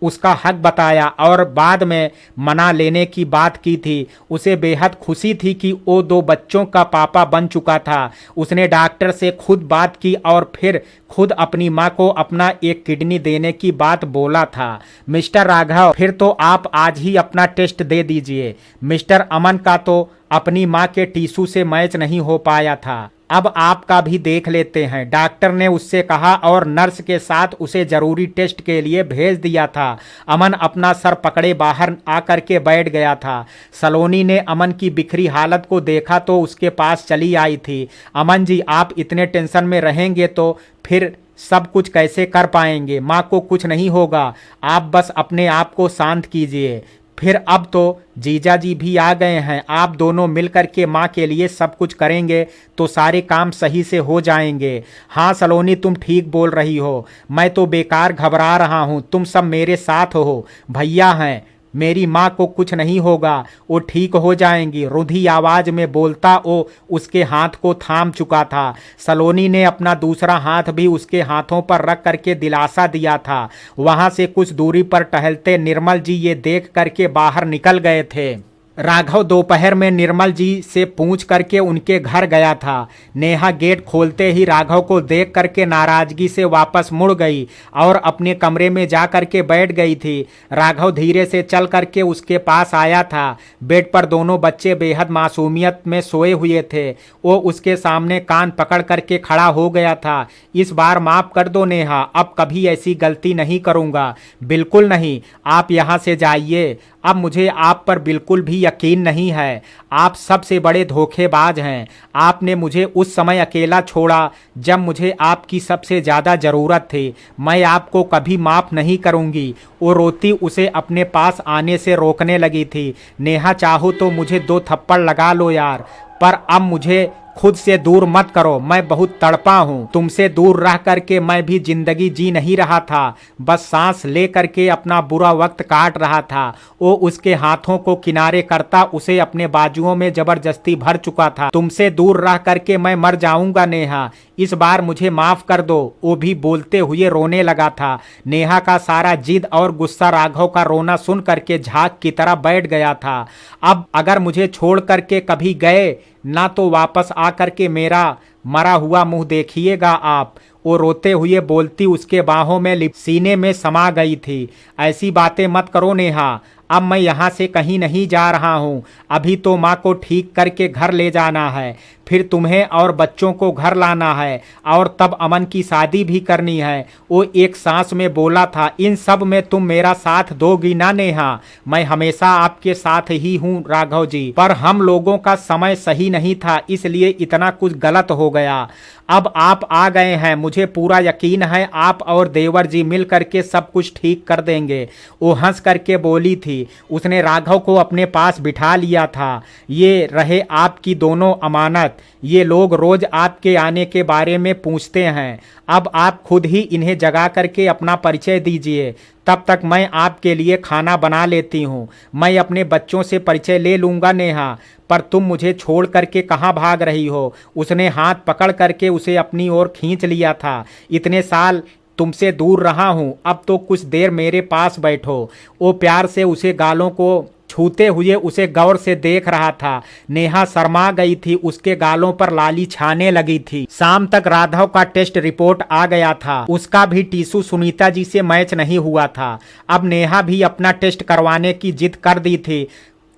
उसका हक बताया और बाद में मना लेने की बात की थी। उसे बेहद खुशी थी कि वो 2 बच्चों का पापा बन चुका था। उसने डॉक्टर से खुद बात की और फिर खुद अपनी माँ को अपना एक किडनी देने की बात बोला था। मिस्टर राघव, फिर तो आप आज ही अपना टेस्ट दे दीजिए। मिस्टर अमन का तो अपनी माँ के टीशू से मैच नहीं हो पाया था, अब आपका भी देख लेते हैं, डॉक्टर ने उससे कहा और नर्स के साथ उसे जरूरी टेस्ट के लिए भेज दिया था। अमन अपना सर पकड़े बाहर आकर के बैठ गया था। सलोनी ने अमन की बिखरी हालत को देखा तो उसके पास चली आई थी। अमन जी, आप इतने टेंशन में रहेंगे तो फिर सब कुछ कैसे कर पाएंगे? माँ को कुछ नहीं होगा, आप बस अपने आप को शांत कीजिए। फिर अब तो जीजा जी भी आ गए हैं, आप दोनों मिलकर के माँ के लिए सब कुछ करेंगे तो सारे काम सही से हो जाएंगे। हाँ सलोनी, तुम ठीक बोल रही हो, मैं तो बेकार घबरा रहा हूँ, तुम सब मेरे साथ हो। भैया हैं, मेरी माँ को कुछ नहीं होगा, वो ठीक हो जाएंगी। रुधी आवाज में बोलता वो उसके हाथ को थाम चुका था। सलोनी ने अपना दूसरा हाथ भी उसके हाथों पर रख करके दिलासा दिया था। वहां से कुछ दूरी पर टहलते निर्मल जी ये देख करके बाहर निकल गए थे। राघव दोपहर में निर्मल जी से पूछ करके उनके घर गया था। नेहा गेट खोलते ही राघव को देख करके नाराजगी से वापस मुड़ गई और अपने कमरे में जा करके बैठ गई थी। राघव धीरे से चल करके उसके पास आया था। बेड पर दोनों बच्चे बेहद मासूमियत में सोए हुए थे। वो उसके सामने कान पकड़ करके खड़ा हो गया था। इस बार माफ कर दो नेहा, अब कभी ऐसी गलती नहीं करूँगा। बिल्कुल नहीं, आप यहाँ से जाइए, अब मुझे आप पर बिल्कुल भी यकीन नहीं है। आप सबसे बड़े धोखेबाज हैं। आपने मुझे उस समय अकेला छोड़ा जब मुझे आपकी सबसे ज़्यादा ज़रूरत थी। मैं आपको कभी माफ़ नहीं करूंगी। वो रोती उसे अपने पास आने से रोकने लगी थी। नेहा, चाहो तो मुझे 2 थप्पड़ लगा लो यार, पर अब मुझे खुद से दूर मत करो। मैं बहुत तड़पा हूँ, तुमसे दूर रह करके मैं भी जिंदगी जी नहीं रहा था, बस सांस ले करके अपना बुरा वक्त काट रहा था। वो उसके हाथों को किनारे करता उसे अपने बाजुओं में जबरदस्ती भर चुका था। तुमसे दूर रह करके मैं मर जाऊंगा नेहा, इस बार मुझे माफ कर दो। वो भी बोलते हुए रोने लगा था। नेहा का सारा जिद और गुस्सा राघव का रोना सुन करके झाग की तरह बैठ गया था। अब अगर मुझे छोड़ करके कभी गए ना तो वापस आकर के मेरा मरा हुआ मुंह देखिएगा आप। वो रोते हुए बोलती उसके बाहों में सीने में समा गई थी। ऐसी बातें मत करो नेहा, अब मैं यहाँ से कहीं नहीं जा रहा हूँ। अभी तो माँ को ठीक करके घर ले जाना है, फिर तुम्हें और बच्चों को घर लाना है और तब अमन की शादी भी करनी है। वो एक सांस में बोला था, इन सब में तुम मेरा साथ दोगी ना नेहा? मैं हमेशा आपके साथ ही हूँ राघव जी, पर हम लोगों का समय सही नहीं था, इसलिए इतना कुछ गलत हो गया। अब आप आ गए हैं, मुझे पूरा यकीन है आप और देवर जी मिल करके सब कुछ ठीक कर देंगे। वो हंस करके बोली थी। उसने राघव को अपने पास बिठा लिया था। ये रहे आपकी दोनों अमानत। ये लोग रोज आपके आने के बारे में पूछते हैं, अब आप खुद ही इन्हें जगा करके अपना परिचय दीजिए। तब तक मैं आपके लिए खाना बना लेती हूँ। मैं अपने बच्चों से परिचय ले लूँगा नेहा, पर तुम मुझे छोड़ करके कहाँ भाग रही हो? उसने हाथ पकड़ करके उसे अपनी ओर खींच लिया था। इतने साल तुमसे दूर रहा हूँ, अब तो कुछ देर मेरे पास बैठो। वो प्यार से उसे गालों को छूते हुए उसे गौर से देख रहा था। नेहा शर्मा गई थी, उसके गालों पर लाली छाने लगी थी। शाम तक राघव का टेस्ट रिपोर्ट आ गया था। उसका भी टीसू सुनीता जी से मैच नहीं हुआ था। अब नेहा भी अपना टेस्ट करवाने की जिद कर दी थी।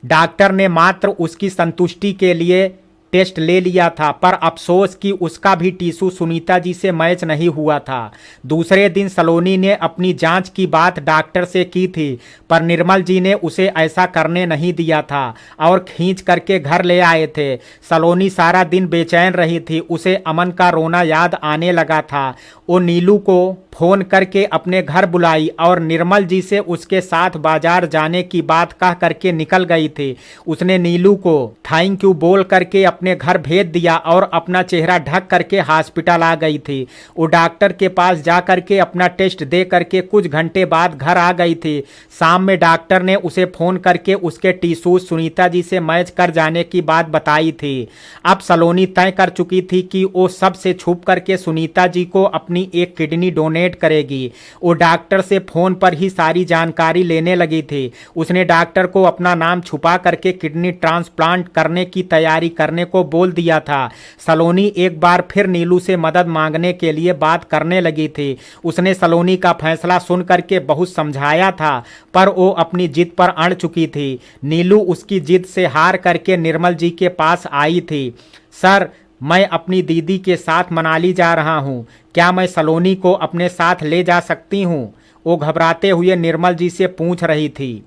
डॉक्टर ने मात्र उसकी संतुष्टि के लिए टेस्ट ले लिया था, पर अफसोस कि उसका भी टीसू सुनीता जी से मैच नहीं हुआ था। दूसरे दिन सलोनी ने अपनी जांच की बात डॉक्टर से की थी, पर निर्मल जी ने उसे ऐसा करने नहीं दिया था और खींच करके घर ले आए थे। सलोनी सारा दिन बेचैन रही थी। उसे अमन का रोना याद आने लगा था। वो नीलू को फोन करके अपने घर बुलाई और निर्मल जी से उसके साथ बाजार जाने की बात कह करके निकल गई थी। उसने नीलू को थैंक यू बोल करके अपने घर भेज दिया और अपना चेहरा ढक करके हॉस्पिटल आ गई थी। वो डॉक्टर के पास जा करके अपना टेस्ट दे करके कुछ घंटे बाद घर आ गई थी। शाम में डॉक्टर ने उसे फोन करके उसके टीसू सुनीता जी से मैच कर जाने की बात बताई थी। अब सलोनी तय कर चुकी थी कि वो सबसे छुप करके सुनीता जी को अपनी एक किडनी डोनेट करेगी। वो डॉक्टर से फोन पर ही सारी जानकारी लेने लगी थी। उसने डॉक्टर को अपना नाम छुपा करके किडनी ट्रांसप्लांट करने की तैयारी करने को बोल दिया था। सलोनी एक बार फिर नीलू से मदद मांगने के लिए बात करने लगी थी। उसने सलोनी का फैसला सुन करके बहुत समझाया था, पर वो अपनी जिद पर अड़ चुकी थी। नीलू उसकी जिद से हार करके निर्मल जी के पास आई थी। सर, मैं अपनी दीदी के साथ मनाली जा रहा हूँ, क्या मैं सलोनी को अपने साथ ले जा सकती हूँ? वो घबराते हुए निर्मल जी से पूछ रही थी।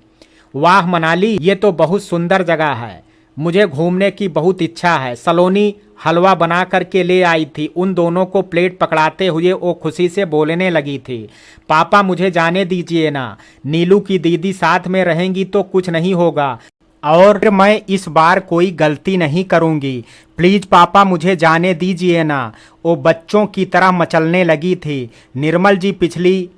वाह मनाली, ये तो बहुत सुंदर जगह है, मुझे घूमने की बहुत इच्छा है। सलोनी हलवा बना करके ले आई थी। उन दोनों को प्लेट पकड़ाते हुए वो खुशी से बोलने लगी थी। पापा मुझे जाने दीजिए ना, नीलू की दीदी साथ में रहेंगी तो कुछ नहीं होगा और मैं इस बार कोई गलती नहीं करूंगी। प्लीज पापा मुझे जाने दीजिए ना। वो बच्चों की तरह मचलने लगी थी। निर्मल जी पिछली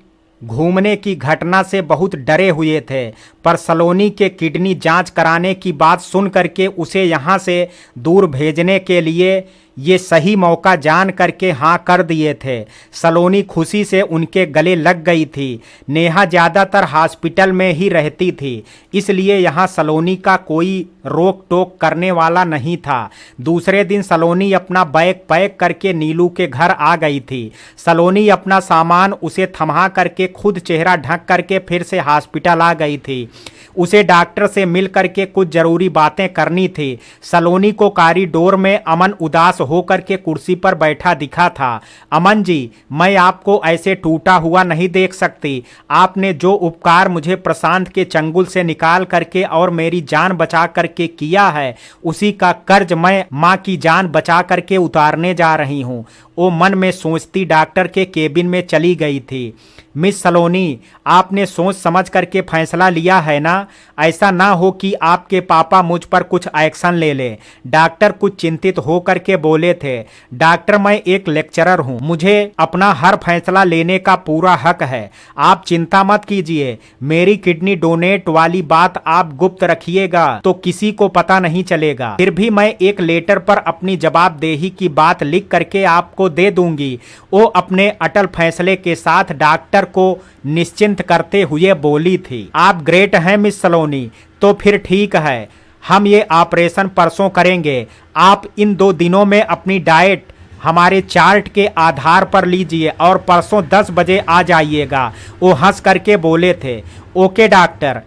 घूमने की घटना से बहुत डरे हुए थे, पर सलोनी के किडनी जांच कराने की बात सुन करके उसे यहाँ से दूर भेजने के लिए ये सही मौका जान करके हाँ कर दिए थे। सलोनी खुशी से उनके गले लग गई थी। नेहा ज़्यादातर हॉस्पिटल में ही रहती थी, इसलिए यहाँ सलोनी का कोई रोक टोक करने वाला नहीं था। दूसरे दिन सलोनी अपना बैग पैक करके नीलू के घर आ गई थी। सलोनी अपना सामान उसे थमा करके खुद चेहरा ढक करके फिर से हॉस्पिटल आ गई थी। उसे डॉक्टर से मिल करके कुछ जरूरी बातें करनी थी। सलोनी को कॉरिडोर में अमन उदास होकर के कुर्सी पर बैठा दिखा था। अमन जी, मैं आपको ऐसे टूटा हुआ नहीं देख सकती। आपने जो उपकार मुझे प्रशांत के चंगुल से निकाल करके और मेरी जान बचा करके किया है, उसी का कर्ज मैं माँ की जान बचा करके उतारने जा रही हूँ। वो मन में सोचती डॉक्टर के केबिन में चली गई थी। मिस सलोनी, आपने सोच समझ करके फैसला लिया है ना? ऐसा ना हो कि आपके पापा मुझ पर कुछ एक्शन ले ले। डॉक्टर कुछ चिंतित होकर के बोले थे, डॉक्टर मैं एक लेक्चरर हूं, मुझे अपना हर फैसला लेने का पूरा हक है। आप चिंता मत कीजिए, मेरी किडनी डोनेट वाली बात आप गुप्त रखिएगा तो किसी को पता नहीं चलेगा। फिर भी मैं एक लेटर पर अपनी जवाबदेही की बात लिख करके आपको दे दूंगी। वो अपने अटल फैसले के साथ डॉक्टर को निश्चिंत करते हुए बोली थी। आप ग्रेट हैं मिस सलोनी, तो फिर ठीक है, हम ये ऑपरेशन परसों करेंगे। आप इन 2 दिनों में अपनी डाइट हमारे चार्ट के आधार पर लीजिए और परसों 10 बजे आ जाइएगा। वो हंस करके बोले थे, ओके डॉक्टर,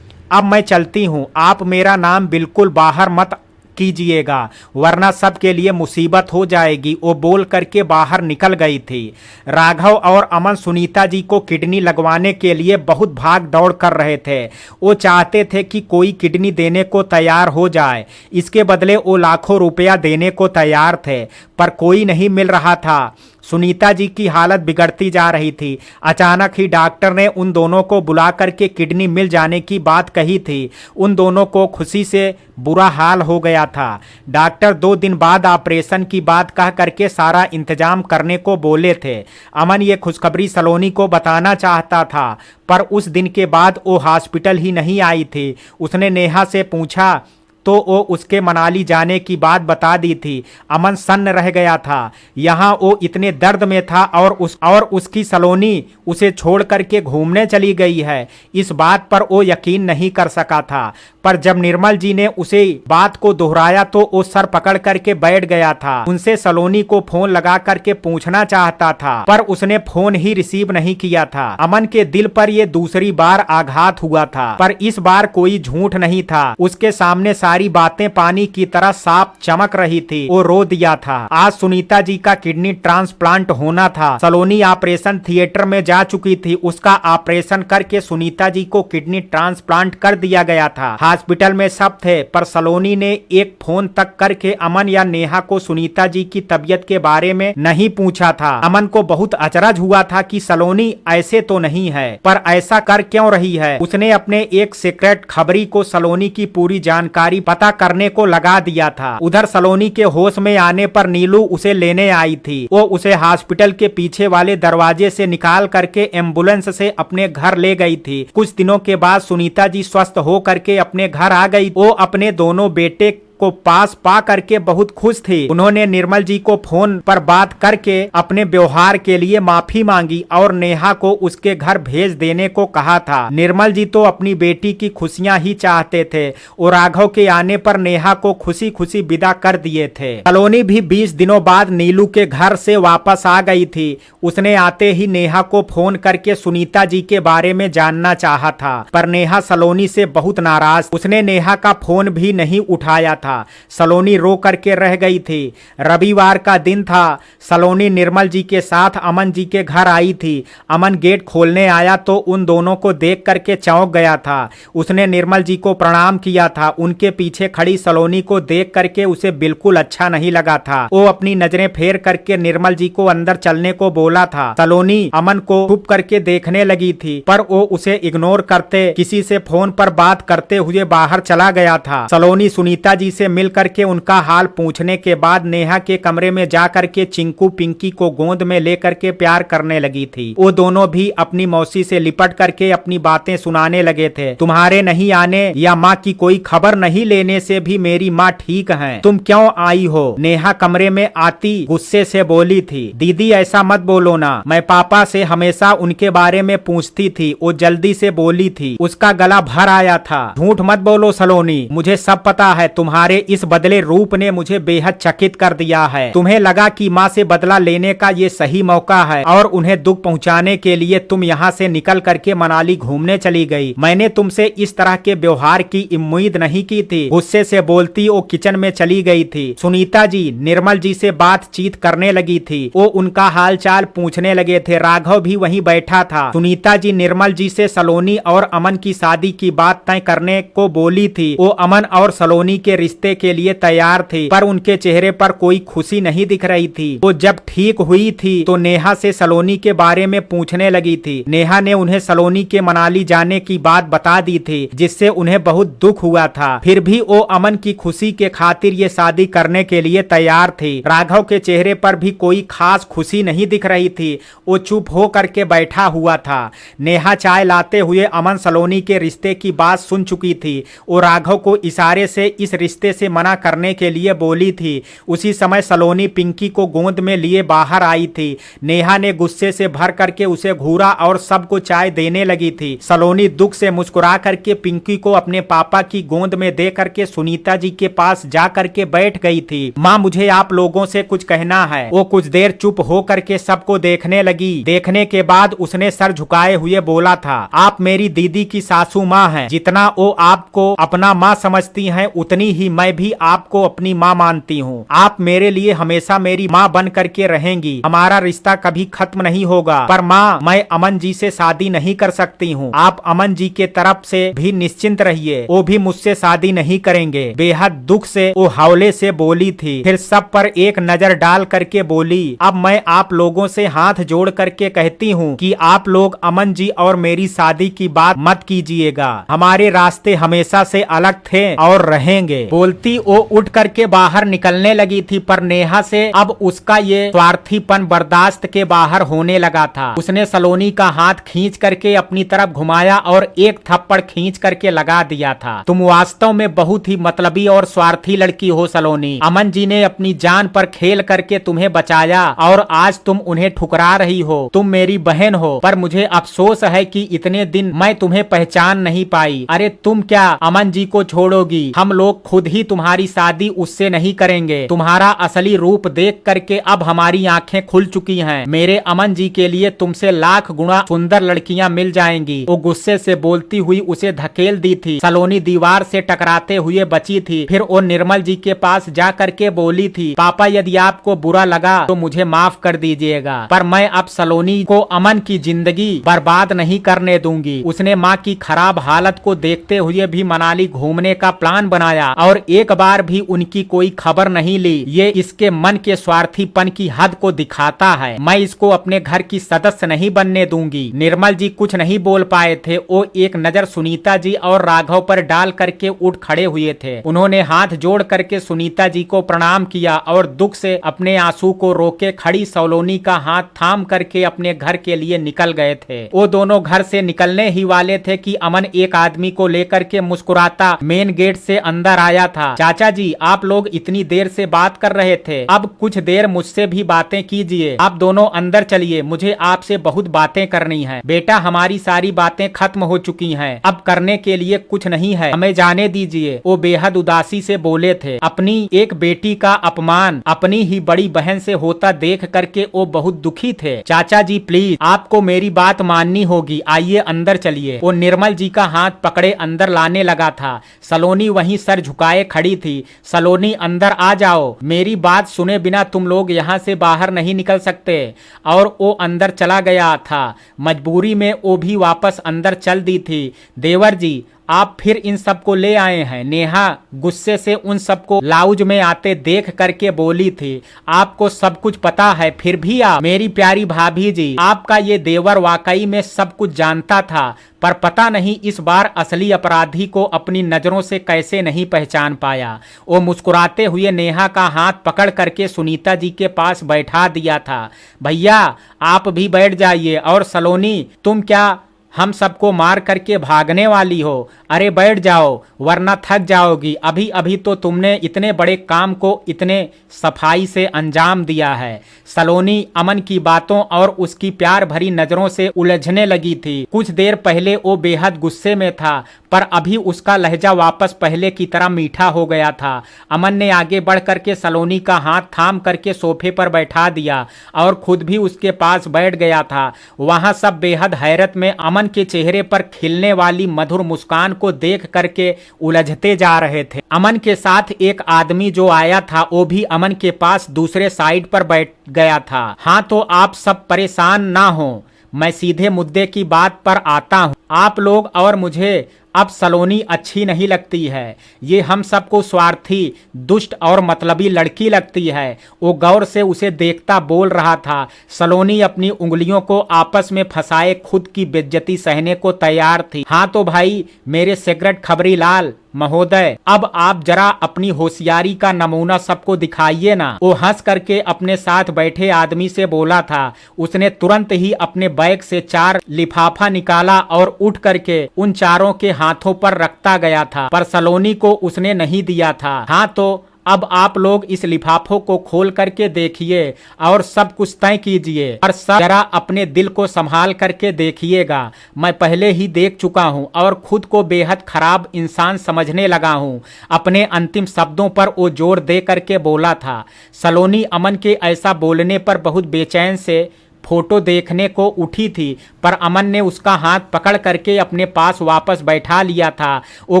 अब मैं चलती हूँ, आप मेरा नाम बिल्कुल बाहर मत कीजिएगा वरना सबके लिए मुसीबत हो जाएगी। वो बोल करके बाहर निकल गई थी। राघव और अमन सुनीता जी को किडनी लगवाने के लिए बहुत भाग दौड़ कर रहे थे। वो चाहते थे कि कोई किडनी देने को तैयार हो जाए, इसके बदले वो लाखों रुपया देने को तैयार थे, पर कोई नहीं मिल रहा था। सुनीता जी की हालत बिगड़ती जा रही थी। अचानक ही डॉक्टर ने उन दोनों को बुला करके किडनी मिल जाने की बात कही थी। उन दोनों को खुशी से बुरा हाल हो गया था। डॉक्टर 2 दिन बाद ऑपरेशन की बात कह करके सारा इंतजाम करने को बोले थे। अमन ये खुशखबरी सलोनी को बताना चाहता था, पर उस दिन के बाद वो हॉस्पिटल ही नहीं आई थी। उसने नेहा से पूछा तो वो उसके मनाली जाने की बात बता दी थी। अमन सन्न रह गया था। यहाँ वो इतने दर्द में था और उसकी सलोनी उसे छोड़ करके घूमने चली गई है, इस बात पर वो यकीन नहीं कर सका था। पर जब निर्मल जी ने उसे बात को दोहराया तो वो सर पकड़ करके बैठ गया था। उनसे सलोनी को फोन लगा करके पूछना चाहता था, पर उसने फोन ही रिसीव नहीं किया था। अमन के दिल पर यह दूसरी बार आघात हुआ था, पर इस बार कोई झूठ नहीं था। उसके सामने सारी बातें पानी की तरह साफ चमक रही थी। वो रो दिया था। आज सुनीता जी का किडनी ट्रांसप्लांट होना था। सलोनी ऑपरेशन थिएटर में जा चुकी थी। उसका ऑपरेशन करके सुनीता जी को किडनी ट्रांसप्लांट कर दिया गया था। हॉस्पिटल में सब थे, पर सलोनी ने एक फोन तक करके अमन या नेहा को सुनीता जी की तबीयत के बारे में नहीं पूछा था। अमन को बहुत अचरज हुआ था कि सलोनी ऐसे तो नहीं है, पर ऐसा कर क्यों रही है। उसने अपने एक सीक्रेट खबरी को सलोनी की पूरी जानकारी पता करने को लगा दिया था। उधर सलोनी के होश में आने पर नीलू उसे लेने आई थी। वो उसे हॉस्पिटल के पीछे वाले दरवाजे से निकाल करके एम्बुलेंस से अपने घर ले गई थी। कुछ दिनों के बाद सुनीता जी स्वस्थ हो करके अपने घर आ गई। वो अपने दोनों बेटे को पास पा करके बहुत खुश थी। उन्होंने निर्मल जी को फोन पर बात करके अपने व्यवहार के लिए माफी मांगी और नेहा को उसके घर भेज देने को कहा था। निर्मल जी तो अपनी बेटी की खुशियां ही चाहते थे और राघव के आने पर नेहा को खुशी खुशी विदा कर दिए थे। सलोनी भी 20 दिनों बाद नीलू के घर से वापस आ गई थी। उसने आते ही नेहा को फोन करके सुनीता जी के बारे में जानना चाहा था, पर नेहा सलोनी से बहुत नाराज। उसने नेहा का फोन भी नहीं उठाया था। सलोनी रो करके रह गई थी। रविवार का दिन था। सलोनी निर्मल जी के साथ अमन जी के घर आई थी। अमन गेट खोलने आया तो उन दोनों को देख करके चौंक गया था। उसने निर्मल जी को प्रणाम किया था। उनके पीछे खड़ी सलोनी को देख करके उसे बिल्कुल अच्छा नहीं लगा था। वो अपनी नजरें फेर करके निर्मल जी को अंदर चलने को बोला था। सलोनी अमन को छुप करके देखने लगी थी, पर वो उसे इग्नोर करते किसी से फोन पर बात करते हुए बाहर चला गया था। सलोनी सुनीता जी से मिल करके उनका हाल पूछने के बाद नेहा के कमरे में जा करके चिंकू पिंकी को गोद में लेकर के प्यार करने लगी थी। वो दोनों भी अपनी मौसी से लिपट करके अपनी बातें सुनाने लगे थे। तुम्हारे नहीं आने या माँ की कोई खबर नहीं लेने से भी मेरी माँ ठीक है, तुम क्यों आई हो? नेहा कमरे में आती गुस्से से बोली थी, दीदी ऐसा मत बोलो ना, मैं पापा से हमेशा उनके बारे में पूछती थी। वो जल्दी से बोली थी। उसका गला भर आया था। झूठ मत बोलो सलोनी, मुझे सब पता है। तुम्हारे इस बदले रूप ने मुझे बेहद चकित कर दिया है। तुम्हें लगा कि माँ से बदला लेने का ये सही मौका है और उन्हें दुख पहुँचाने के लिए तुम यहाँ से निकल करके मनाली घूमने चली गई। मैंने तुमसे इस तरह के व्यवहार की उम्मीद नहीं की थी। गुस्से से बोलती वो किचन में चली गई थी। सुनीता जी निर्मल जी से बातचीत करने लगी थी। वो उनका हालचाल पूछने लगे थे। राघव भी वहीं बैठा था। सुनीता जी निर्मल जी से सलोनी और अमन की शादी की बात तय करने को बोली थी। वो अमन और सलोनी के रिश्ते के लिए तैयार थी, पर उनके चेहरे पर कोई खुशी नहीं दिख रही थी। वो जब ठीक हुई थी तो नेहा से सलोनी के बारे में पूछने लगी थी। नेहा ने उन्हें सलोनी के मनाली जाने की बात बता दी थी, जिससे उन्हें बहुत दुख हुआ था। फिर भी वो अमन की खुशी के खातिर ये शादी करने के लिए तैयार थी। राघव के चेहरे पर भी कोई खास खुशी नहीं दिख रही थी। वो चुप हो करके बैठा हुआ था। नेहा चाय लाते हुए अमन सलोनी के रिश्ते की बात सुन चुकी थी। वो राघव को इशारे से इस रिश्ते से मना करने के लिए बोली थी। उसी समय सलोनी पिंकी को गोद में लिए बाहर आई थी। नेहा ने गुस्से से भर करके उसे घूरा और सबको चाय देने लगी थी। सलोनी दुख से मुस्कुरा करके पिंकी को अपने पापा की गोद में दे करके सुनीता जी के पास जा करके बैठ गई थी। माँ, मुझे आप लोगों से कुछ कहना है। वो कुछ देर चुप हो करके सबको देखने लगी। देखने के बाद उसने सर झुकाए हुए बोला था, आप मेरी दीदी की सासू माँ हैं। जितना वो आपको अपना माँ समझती हैं, उतनी ही मैं भी आपको अपनी माँ मानती हूँ। आप मेरे लिए हमेशा मेरी माँ बन करके रहेंगी। हमारा रिश्ता कभी खत्म नहीं होगा। पर माँ, मैं अमन जी से शादी नहीं कर सकती हूँ। आप अमन जी के तरफ से भी निश्चिंत रहिए, वो भी मुझसे शादी नहीं करेंगे। बेहद दुख से वो हौले से बोली थी। फिर सब पर एक नजर डाल करके बोली, अब मैं आप लोगों से हाथ जोड़ करके कहती हूँ कि आप लोग अमन जी और मेरी शादी की बात मत कीजिएगा। हमारे रास्ते हमेशा से अलग थे और रहेंगे। बोलती वो उठ करके बाहर निकलने लगी थी, पर नेहा से अब उसका ये स्वार्थीपन बर्दाश्त के बाहर होने लगा था। उसने सलोनी का हाथ खींच करके अपनी तरफ घुमाया और एक थप्पड़ खींच करके लगा दिया था। तुम वास्तव में बहुत ही मतलबी और स्वार्थी लड़की हो सलोनी। अमन जी ने अपनी जान पर खेल करके तुम्हें बचाया और आज तुम उन्हें ठुकरा रही हो। तुम मेरी बहन हो, पर मुझे अफसोस है कि इतने दिन मैं तुम्हें पहचान नहीं पाई। अरे तुम क्या अमन जी को छोड़ोगी? हम लोग खुद ही तुम्हारी शादी उससे नहीं करेंगे। तुम्हारा असली रूप देख करके अब हमारी आंखें खुल चुकी हैं। मेरे अमन जी के लिए तुमसे लाख गुना सुंदर लड़कियां मिल जाएंगी। वो गुस्से से बोलती हुई उसे धकेल दी थी। सलोनी दीवार से टकराते हुए बची थी। फिर वो निर्मल जी के पास जा करके बोली थी, पापा, यदि आपको बुरा लगा तो मुझे माफ कर दीजिएगा, पर मैं अब सलोनी को अमन की जिंदगी बर्बाद नहीं करने दूंगी। उसने माँ की खराब हालत को देखते हुए भी मनाली घूमने का प्लान बनाया और एक बार भी उनकी कोई खबर नहीं ली। ये इसके मन के स्वार्थीपन की हद को दिखाता है। मैं इसको अपने घर की सदस्य नहीं बनने दूंगी। निर्मल जी कुछ नहीं बोल पाए थे। वो एक नजर सुनीता जी और राघव पर डाल करके उठ खड़े हुए थे। उन्होंने हाथ जोड़ करके सुनीता जी को प्रणाम किया और दुख से अपने आंसू को रोके खड़ी सलोनी का हाथ थाम करके अपने घर के लिए निकल गए थे। वो दोनों घर से निकलने ही वाले थे कि अमन एक आदमी को लेकर के मुस्कुराता मेन गेट से अंदर आया था। चाचा जी, आप लोग इतनी देर से बात कर रहे थे, अब कुछ देर मुझसे भी बातें कीजिए। आप दोनों अंदर चलिए, मुझे आपसे बहुत बातें करनी है। बेटा, हमारी सारी बातें खत्म हो चुकी हैं, अब करने के लिए कुछ नहीं है, हमें जाने दीजिए। वो बेहद उदासी से बोले थे। अपनी एक बेटी का अपमान अपनी ही बड़ी बहन से होता देख करके वो बहुत दुखी थे। चाचा जी प्लीज, आपको मेरी बात माननी होगी, आइए अंदर चलिए। वो निर्मल जी का हाथ पकड़े अंदर लाने लगा था। सलोनी वहीं सर झुकाए खड़ी थी। सलोनी, अंदर आ जाओ, मेरी बात सुने बिना तुम लोग यहाँ से बाहर नहीं निकल सकते। और वो अंदर चला गया था। मजबूरी में वो भी वापस अंदर चल दी थी। देवर जी, आप फिर इन सबको ले आए हैं? नेहा गुस्से से उन सबको लाउज में आते देख करके बोली थी। आपको सब कुछ पता है, फिर भी आप? मेरी प्यारी भाभी जी, आपका ये देवर वाकई में सब कुछ जानता था, पर पता नहीं इस बार असली अपराधी को अपनी नजरों से कैसे नहीं पहचान पाया। वो मुस्कुराते हुए नेहा का हाथ पकड़ करके सुनीता जी के पास बैठा दिया था। भैया, आप भी बैठ जाइए। और सलोनी, तुम क्या हम सबको मार करके भागने वाली हो? अरे बैठ जाओ, वरना थक जाओगी। अभी अभी तो तुमने इतने बड़े काम को इतने सफाई से अंजाम दिया है। सलोनी अमन की बातों और उसकी प्यार भरी नजरों से उलझने लगी थी। कुछ देर पहले वो बेहद गुस्से में था, पर अभी उसका लहजा वापस पहले की तरह मीठा हो गया था। अमन ने आगे बढ़ करके सलोनी का हाथ थाम करके सोफे पर बैठा दिया और खुद भी उसके पास बैठ गया था। वहां सब बेहद हैरत में अमन के चेहरे पर खिलने वाली मधुर मुस्कान को देख करके उलझते जा रहे थे। अमन के साथ एक आदमी जो आया था, वो भी अमन के पास दूसरे साइड पर बैठ गया था। हाँ, तो आप सब परेशान ना हो, मैं सीधे मुद्दे की बात पर आता हूँ। आप लोग और मुझे अब सलोनी अच्छी नहीं लगती है, ये हम सबको स्वार्थी, दुष्ट और मतलबी लड़की लगती है। वो गौर से उसे देखता बोल रहा था। सलोनी अपनी उंगलियों को आपस में फंसाए खुद की बेइज्जती सहने को तैयार थी। हाँ तो भाई मेरे सिगरेट खबरी लाल महोदय, अब आप जरा अपनी होशियारी का नमूना सबको दिखाइए ना। वो हंस करके अपने साथ बैठे आदमी से बोला था। उसने तुरंत ही अपने बैग से 4 लिफाफा निकाला और उठ करके उन चारों के हाथों पर रखता गया था, पर सलोनी को उसने नहीं दिया था। हाँ तो अब आप लोग इस लिफाफों को खोल करके देखिए और सब कुछ तय कीजिए, और सब जरा अपने दिल को संभाल करके देखिएगा। मैं पहले ही देख चुका हूं और खुद को बेहद खराब इंसान समझने लगा हूं। अपने अंतिम शब्दों पर वो जोर दे करके बोला था। सलोनी अमन के ऐसा बोलने पर बहुत बेचैन से फोटो देखने को उठी थी, पर अमन ने उसका हाथ पकड़ करके अपने पास वापस बैठा लिया था। वो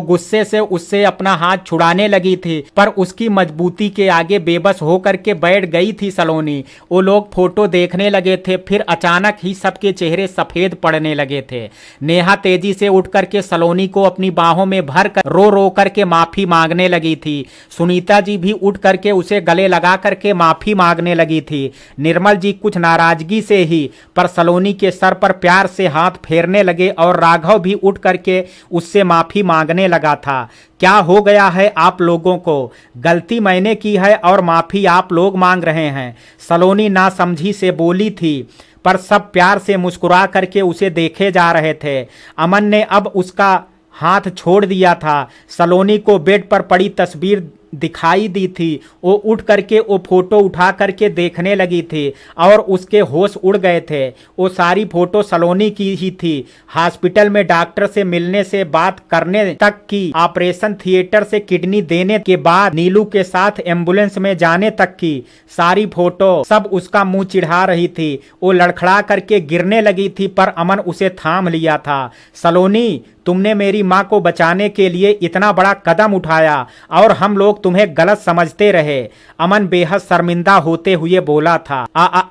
गुस्से से उससे अपना हाथ छुड़ाने लगी थी, पर उसकी मजबूती के आगे बेबस हो करके बैठ गई थी सलोनी। वो लोग फोटो देखने लगे थे, फिर अचानक ही सबके चेहरे सफेद पड़ने लगे थे। नेहा तेजी से उठ करके सलोनी को अपनी बाहों में भर कर रो रो करके माफी मांगने लगी थी। सुनीता जी भी उठ करके उसे गले लगा करके माफी मांगने लगी थी। निर्मल जी कुछ नाराजगी से ही पर सलोनी के सर पर प्यार से हाथ फेरने लगे और राघव भी उठ करके उससे माफी मांगने लगा था। क्या हो गया है आप लोगों को? गलती मैंने की है और माफी आप लोग मांग रहे हैं, सलोनी नासमझी से बोली थी, पर सब प्यार से मुस्कुरा करके उसे देखे जा रहे थे। अमन ने अब उसका हाथ छोड़ दिया था। सलोनी को बेड पर पड़ी तस्वीर दिखाई दी थी। वो उठ करके वो फोटो उठा करके देखने लगी थी और उसके होश उड़ गए थे। वो सारी फोटो सलोनी की ही थी। हॉस्पिटल में डॉक्टर से मिलने से बात करने तक की, ऑपरेशन थिएटर से किडनी देने के बाद नीलू के साथ एम्बुलेंस में जाने तक की सारी फोटो सब उसका मुंह चिढ़ा रही थी। वो लड़खड़ा करके गिरने लगी थी, पर अमन उसे थाम लिया था। सलोनी, तुमने मेरी माँ को बचाने के लिए इतना बड़ा कदम उठाया और हम लोग तुम्हें गलत समझते रहे। अमन बेहद शर्मिंदा होते हुए बोला था।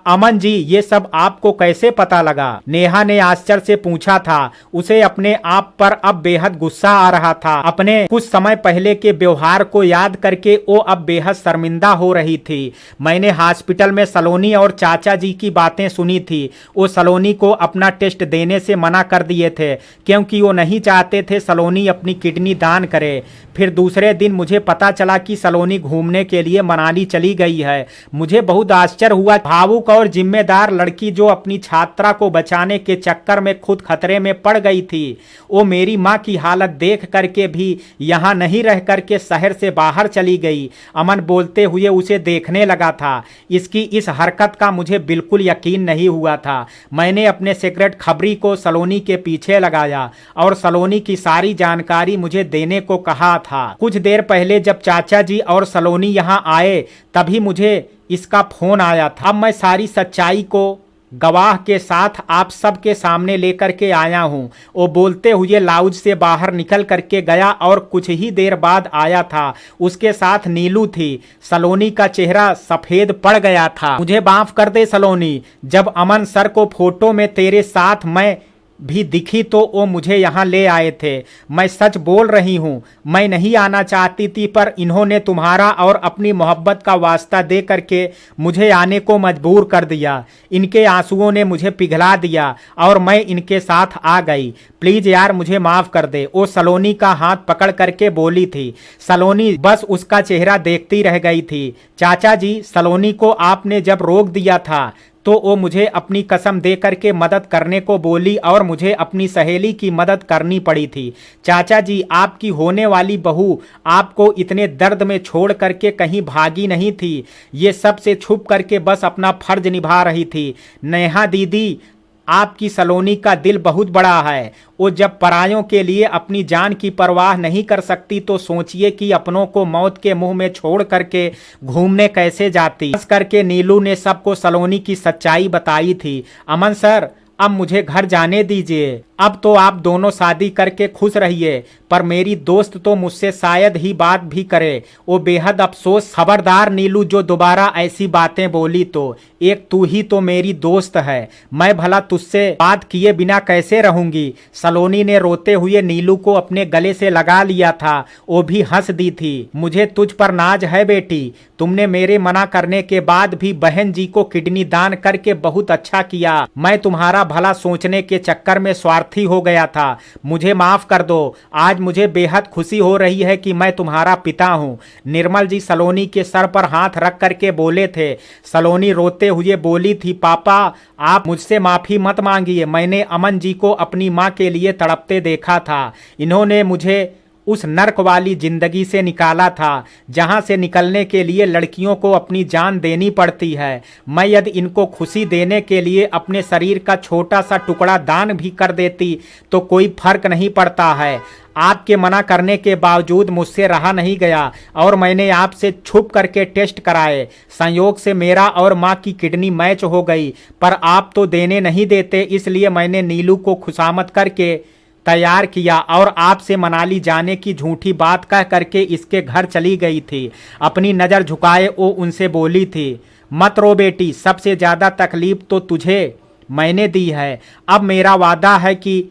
अमन जी, ये सब आपको कैसे पता लगा? नेहा ने आश्चर्य से पूछा था। उसे अपने आप पर अब बेहद गुस्सा आ रहा था। अपने कुछ समय पहले के व्यवहार को याद करके वो अब बेहद शर्मिंदा हो रही थी। मैंने हॉस्पिटल में सलोनी और चाचा जी की बातें सुनी थी। वो सलोनी को अपना टेस्ट देने से मना कर दिए थे क्योंकि वो नहीं चाहते थे सलोनी अपनी किडनी दान करे। फिर दूसरे दिन मुझे पता चला कि सलोनी घूमने के लिए मनाली चली गई है। मुझे बहुत आश्चर्य हुआ। भावुक और जिम्मेदार लड़की जो अपनी छात्रा को बचाने के चक्कर में खुद खतरे में पड़ गई थी, वो मेरी माँ की हालत देख करके भी यहाँ नहीं रह करके शहर से बाहर चली गई। अमन बोलते हुए उसे देखने लगा था। इसकी इस हरकत का मुझे बिल्कुल यकीन नहीं हुआ था। मैंने अपने सिगरेट खबरी को सलोनी के पीछे लगाया और सलोनी की सारी जानकारी मुझे देने को कहा था। कुछ देर पहले जब चाचा जी और सलोनी यहाँ आए तभी मुझे इसका फोन आया था। अब मैं सारी सच्चाई को गवाह के साथ आप सबके सामने लेकर के आया हूं। वो बोलते हुए लाउंज से बाहर निकल करके गया और कुछ ही देर बाद आया था। उसके साथ नीलू थी। सलोनी का चेहरा सफेद पड़ गया था। मुझे माफ कर दे सलोनी, जब अमन सर को फोटो में तेरे साथ मैं भी दिखी तो वो मुझे यहाँ ले आए थे। मैं सच बोल रही हूँ, मैं नहीं आना चाहती थी, पर इन्होंने तुम्हारा और अपनी मोहब्बत का वास्ता दे करके मुझे आने को मजबूर कर दिया। इनके आंसुओं ने मुझे पिघला दिया और मैं इनके साथ आ गई। प्लीज यार मुझे माफ कर दे। वो सलोनी का हाथ पकड़ करके बोली थी। सलोनी बस उसका चेहरा देखती रह गई थी। चाचा जी, सलोनी को आपने जब रोक दिया था तो वो मुझे अपनी कसम दे करके मदद करने को बोली और मुझे अपनी सहेली की मदद करनी पड़ी थी। चाचा जी, आपकी होने वाली बहू आपको इतने दर्द में छोड़ करके कहीं भागी नहीं थी। ये सब से छुप करके बस अपना फर्ज निभा रही थी। नेहा दीदी, आपकी सलोनी का दिल बहुत बड़ा है। वो जब परायों के लिए अपनी जान की परवाह नहीं कर सकती तो सोचिए कि अपनों को मौत के मुंह में छोड़ करके घूमने कैसे जाती। बस करके नीलू ने सबको सलोनी की सच्चाई बताई थी। अमन सर, अब मुझे घर जाने दीजिए। अब तो आप दोनों शादी करके खुश रहिए, पर मेरी दोस्त तो मुझसे शायद ही बात भी करे। वो बेहद अफसोस। खबरदार नीलू, जो दोबारा ऐसी बातें बोली तो एक तू ही तो मेरी दोस्त है, मैं भला तुझसे बात किए बिना कैसे रहूंगी। सलोनी ने रोते हुए नीलू को अपने गले से लगा लिया था। वो भी हंस दी थी। मुझे तुझ पर नाज है बेटी, तुमने मेरे मना करने के बाद भी बहन जी को किडनी दान करके बहुत अच्छा किया। मैं तुम्हारा भला सोचने के चक्कर में स्वार्थी हो गया था, मुझे माफ कर दो। आज मुझे बेहद खुशी हो रही है कि मैं तुम्हारा पिता हूँ। निर्मल जी सलोनी के सर पर हाथ रख करके बोले थे। सलोनी रोते हुए बोली थी, पापा आप मुझसे माफी मत मांगिए, मैंने अमन जी को अपनी माँ के लिए तड़पते देखा था। इन्होंने मुझे उस नर्क वाली जिंदगी से निकाला था जहां से निकलने के लिए लड़कियों को अपनी जान देनी पड़ती है। मैं यदि इनको खुशी देने के लिए अपने शरीर का छोटा सा टुकड़ा दान भी कर देती तो कोई फर्क नहीं पड़ता है। आपके मना करने के बावजूद मुझसे रहा नहीं गया और मैंने आपसे छुप करके टेस्ट कराए। संयोग से मेरा और माँ की किडनी मैच हो गई, पर आप तो देने नहीं देते, इसलिए मैंने नीलू को खुशामद करके तैयार किया और आपसे मनाली जाने की झूठी बात कह करके इसके घर चली गई थी। अपनी नज़र झुकाए वो उनसे बोली थी, मत रो बेटी, सबसे ज़्यादा तकलीफ तो तुझे मैंने दी है। अब मेरा वादा है कि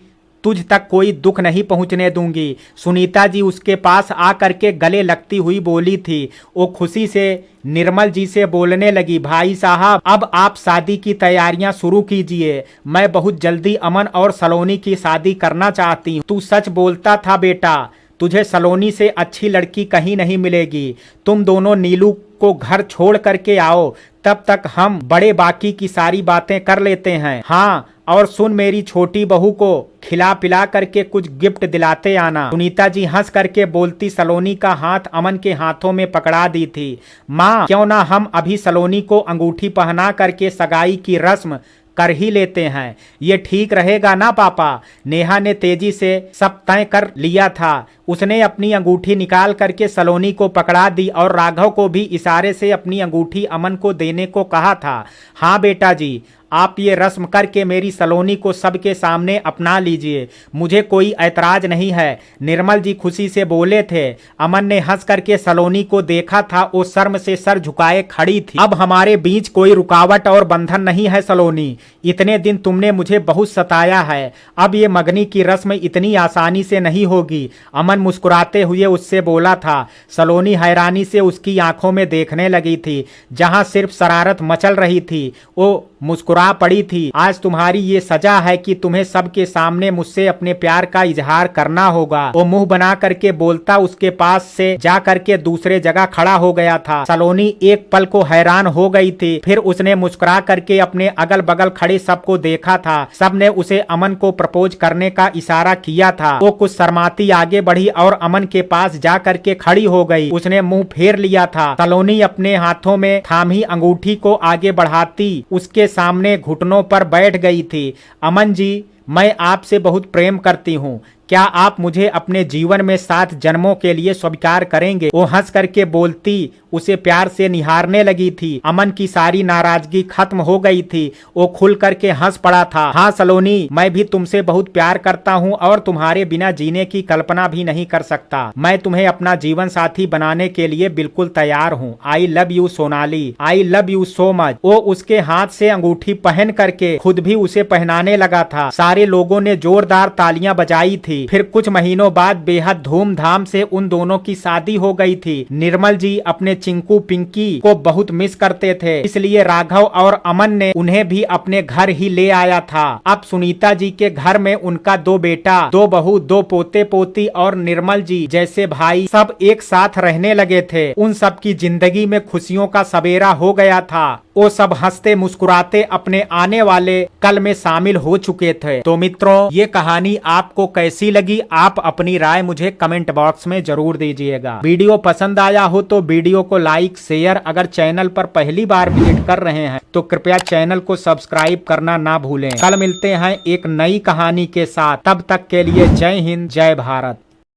तुझ तक कोई दुख नहीं पहुंचने दूंगी। सुनीता जी उसके पास आकर के गले लगती हुई बोली थी। वो खुशी से निर्मल जी से बोलने लगी, भाई साहब अब आप शादी की तैयारियां शुरू कीजिए। मैं बहुत जल्दी अमन और सलोनी की शादी करना चाहती हूँ। तू सच बोलता था बेटा, तुझे सलोनी से अच्छी लड़की कहीं नहीं मिलेगी। तुम दोनों नीलू को घर छोड़ करके आओ, तब तक हम बड़े बाकी की सारी बातें कर लेते हैं। हाँ, और सुन, मेरी छोटी बहू को खिला पिला करके कुछ गिफ्ट दिलाते आना। सुनीता जी हंस करके बोलती, सलोनी का हाथ अमन के हाथों में पकड़ा दी थी। माँ, क्यों ना हम अभी सलोनी को अंगूठी पहना करके सगाई की रस्म कर ही लेते हैं, ये ठीक रहेगा ना पापा। नेहा ने तेजी से सब तय कर लिया था। उसने अपनी अंगूठी निकाल करके सलोनी को पकड़ा दी और राघव को भी इशारे से अपनी अंगूठी अमन को देने को कहा था। हाँ बेटा जी, आप ये रस्म करके मेरी सलोनी को सबके सामने अपना लीजिए, मुझे कोई ऐतराज नहीं है। निर्मल जी खुशी से बोले थे। अमन ने हंस करके सलोनी को देखा था, वो शर्म से सर झुकाए खड़ी थी। अब हमारे बीच कोई रुकावट और बंधन नहीं है सलोनी, इतने दिन तुमने मुझे बहुत सताया है, अब ये मगनी की रस्म इतनी आसानी से नहीं होगी। अमन मुस्कुराते हुए उससे बोला था। सलोनी हैरानी से उसकी आंखों में देखने लगी थी। जहां सिर्फ शरारत मचल रही थी वो मुस्कुरा पड़ी थी। आज तुम्हारी ये सजा है कि तुम्हें सबके सामने मुझसे अपने प्यार का इजहार करना होगा। वो मुंह बना करके बोलता उसके पास से जा करके दूसरे जगह खड़ा हो गया था। सलोनी एक पल को हैरान हो गई थी, फिर उसने मुस्कुरा करके अपने अगल बगल खड़े सबको देखा था। सबने उसे अमन को प्रपोज करने का इशारा किया था। वो कुछ शर्माती आगे बढ़ी और अमन के पास जा करके खड़ी हो गई। उसने मुंह फेर लिया था। सलोनी अपने हाथों में थामी अंगूठी को आगे बढ़ाती उसके सामने घुटनों पर बैठ गई थी। अमन जी, मैं आपसे बहुत प्रेम करती हूँ, क्या आप मुझे अपने जीवन में 7 जन्मों के लिए स्वीकार करेंगे? वो हंस करके बोलती उसे प्यार से निहारने लगी थी। अमन की सारी नाराजगी खत्म हो गई थी। वो खुल करके हंस पड़ा था। हाँ सलोनी, मैं भी तुमसे बहुत प्यार करता हूँ और तुम्हारे बिना जीने की कल्पना भी नहीं कर सकता। मैं तुम्हें अपना जीवन साथी बनाने के लिए बिल्कुल तैयार हूँ। आई love you Sonali, I love you so much. वो उसके हाथ से अंगूठी पहन करके खुद भी उसे पहनाने लगा था। सारे लोगों ने जोरदार तालियां बजाई थी। फिर कुछ महीनों बाद बेहद धूमधाम से उन दोनों की शादी हो गई थी। निर्मल जी अपने चिंकू पिंकी को बहुत मिस करते थे, इसलिए राघव और अमन ने उन्हें भी अपने घर ही ले आया था। अब सुनीता जी के घर में उनका 2 बेटा, 2 बहू, 2 पोते पोती और निर्मल जी जैसे भाई सब एक साथ रहने लगे थे। उन सब की जिंदगी में खुशियों का सवेरा हो गया था। वो सब हंसते मुस्कुराते अपने आने वाले कल में शामिल हो चुके थे। तो मित्रों, ये कहानी आपको कैसी लगी, आप अपनी राय मुझे कमेंट बॉक्स में जरूर दीजिएगा। वीडियो पसंद आया हो तो वीडियो को लाइक शेयर, अगर चैनल पर पहली बार विजिट कर रहे हैं तो कृपया चैनल को सब्सक्राइब करना ना भूलें। कल मिलते हैं एक नई कहानी के साथ, तब तक के लिए जय हिंद, जय भारत।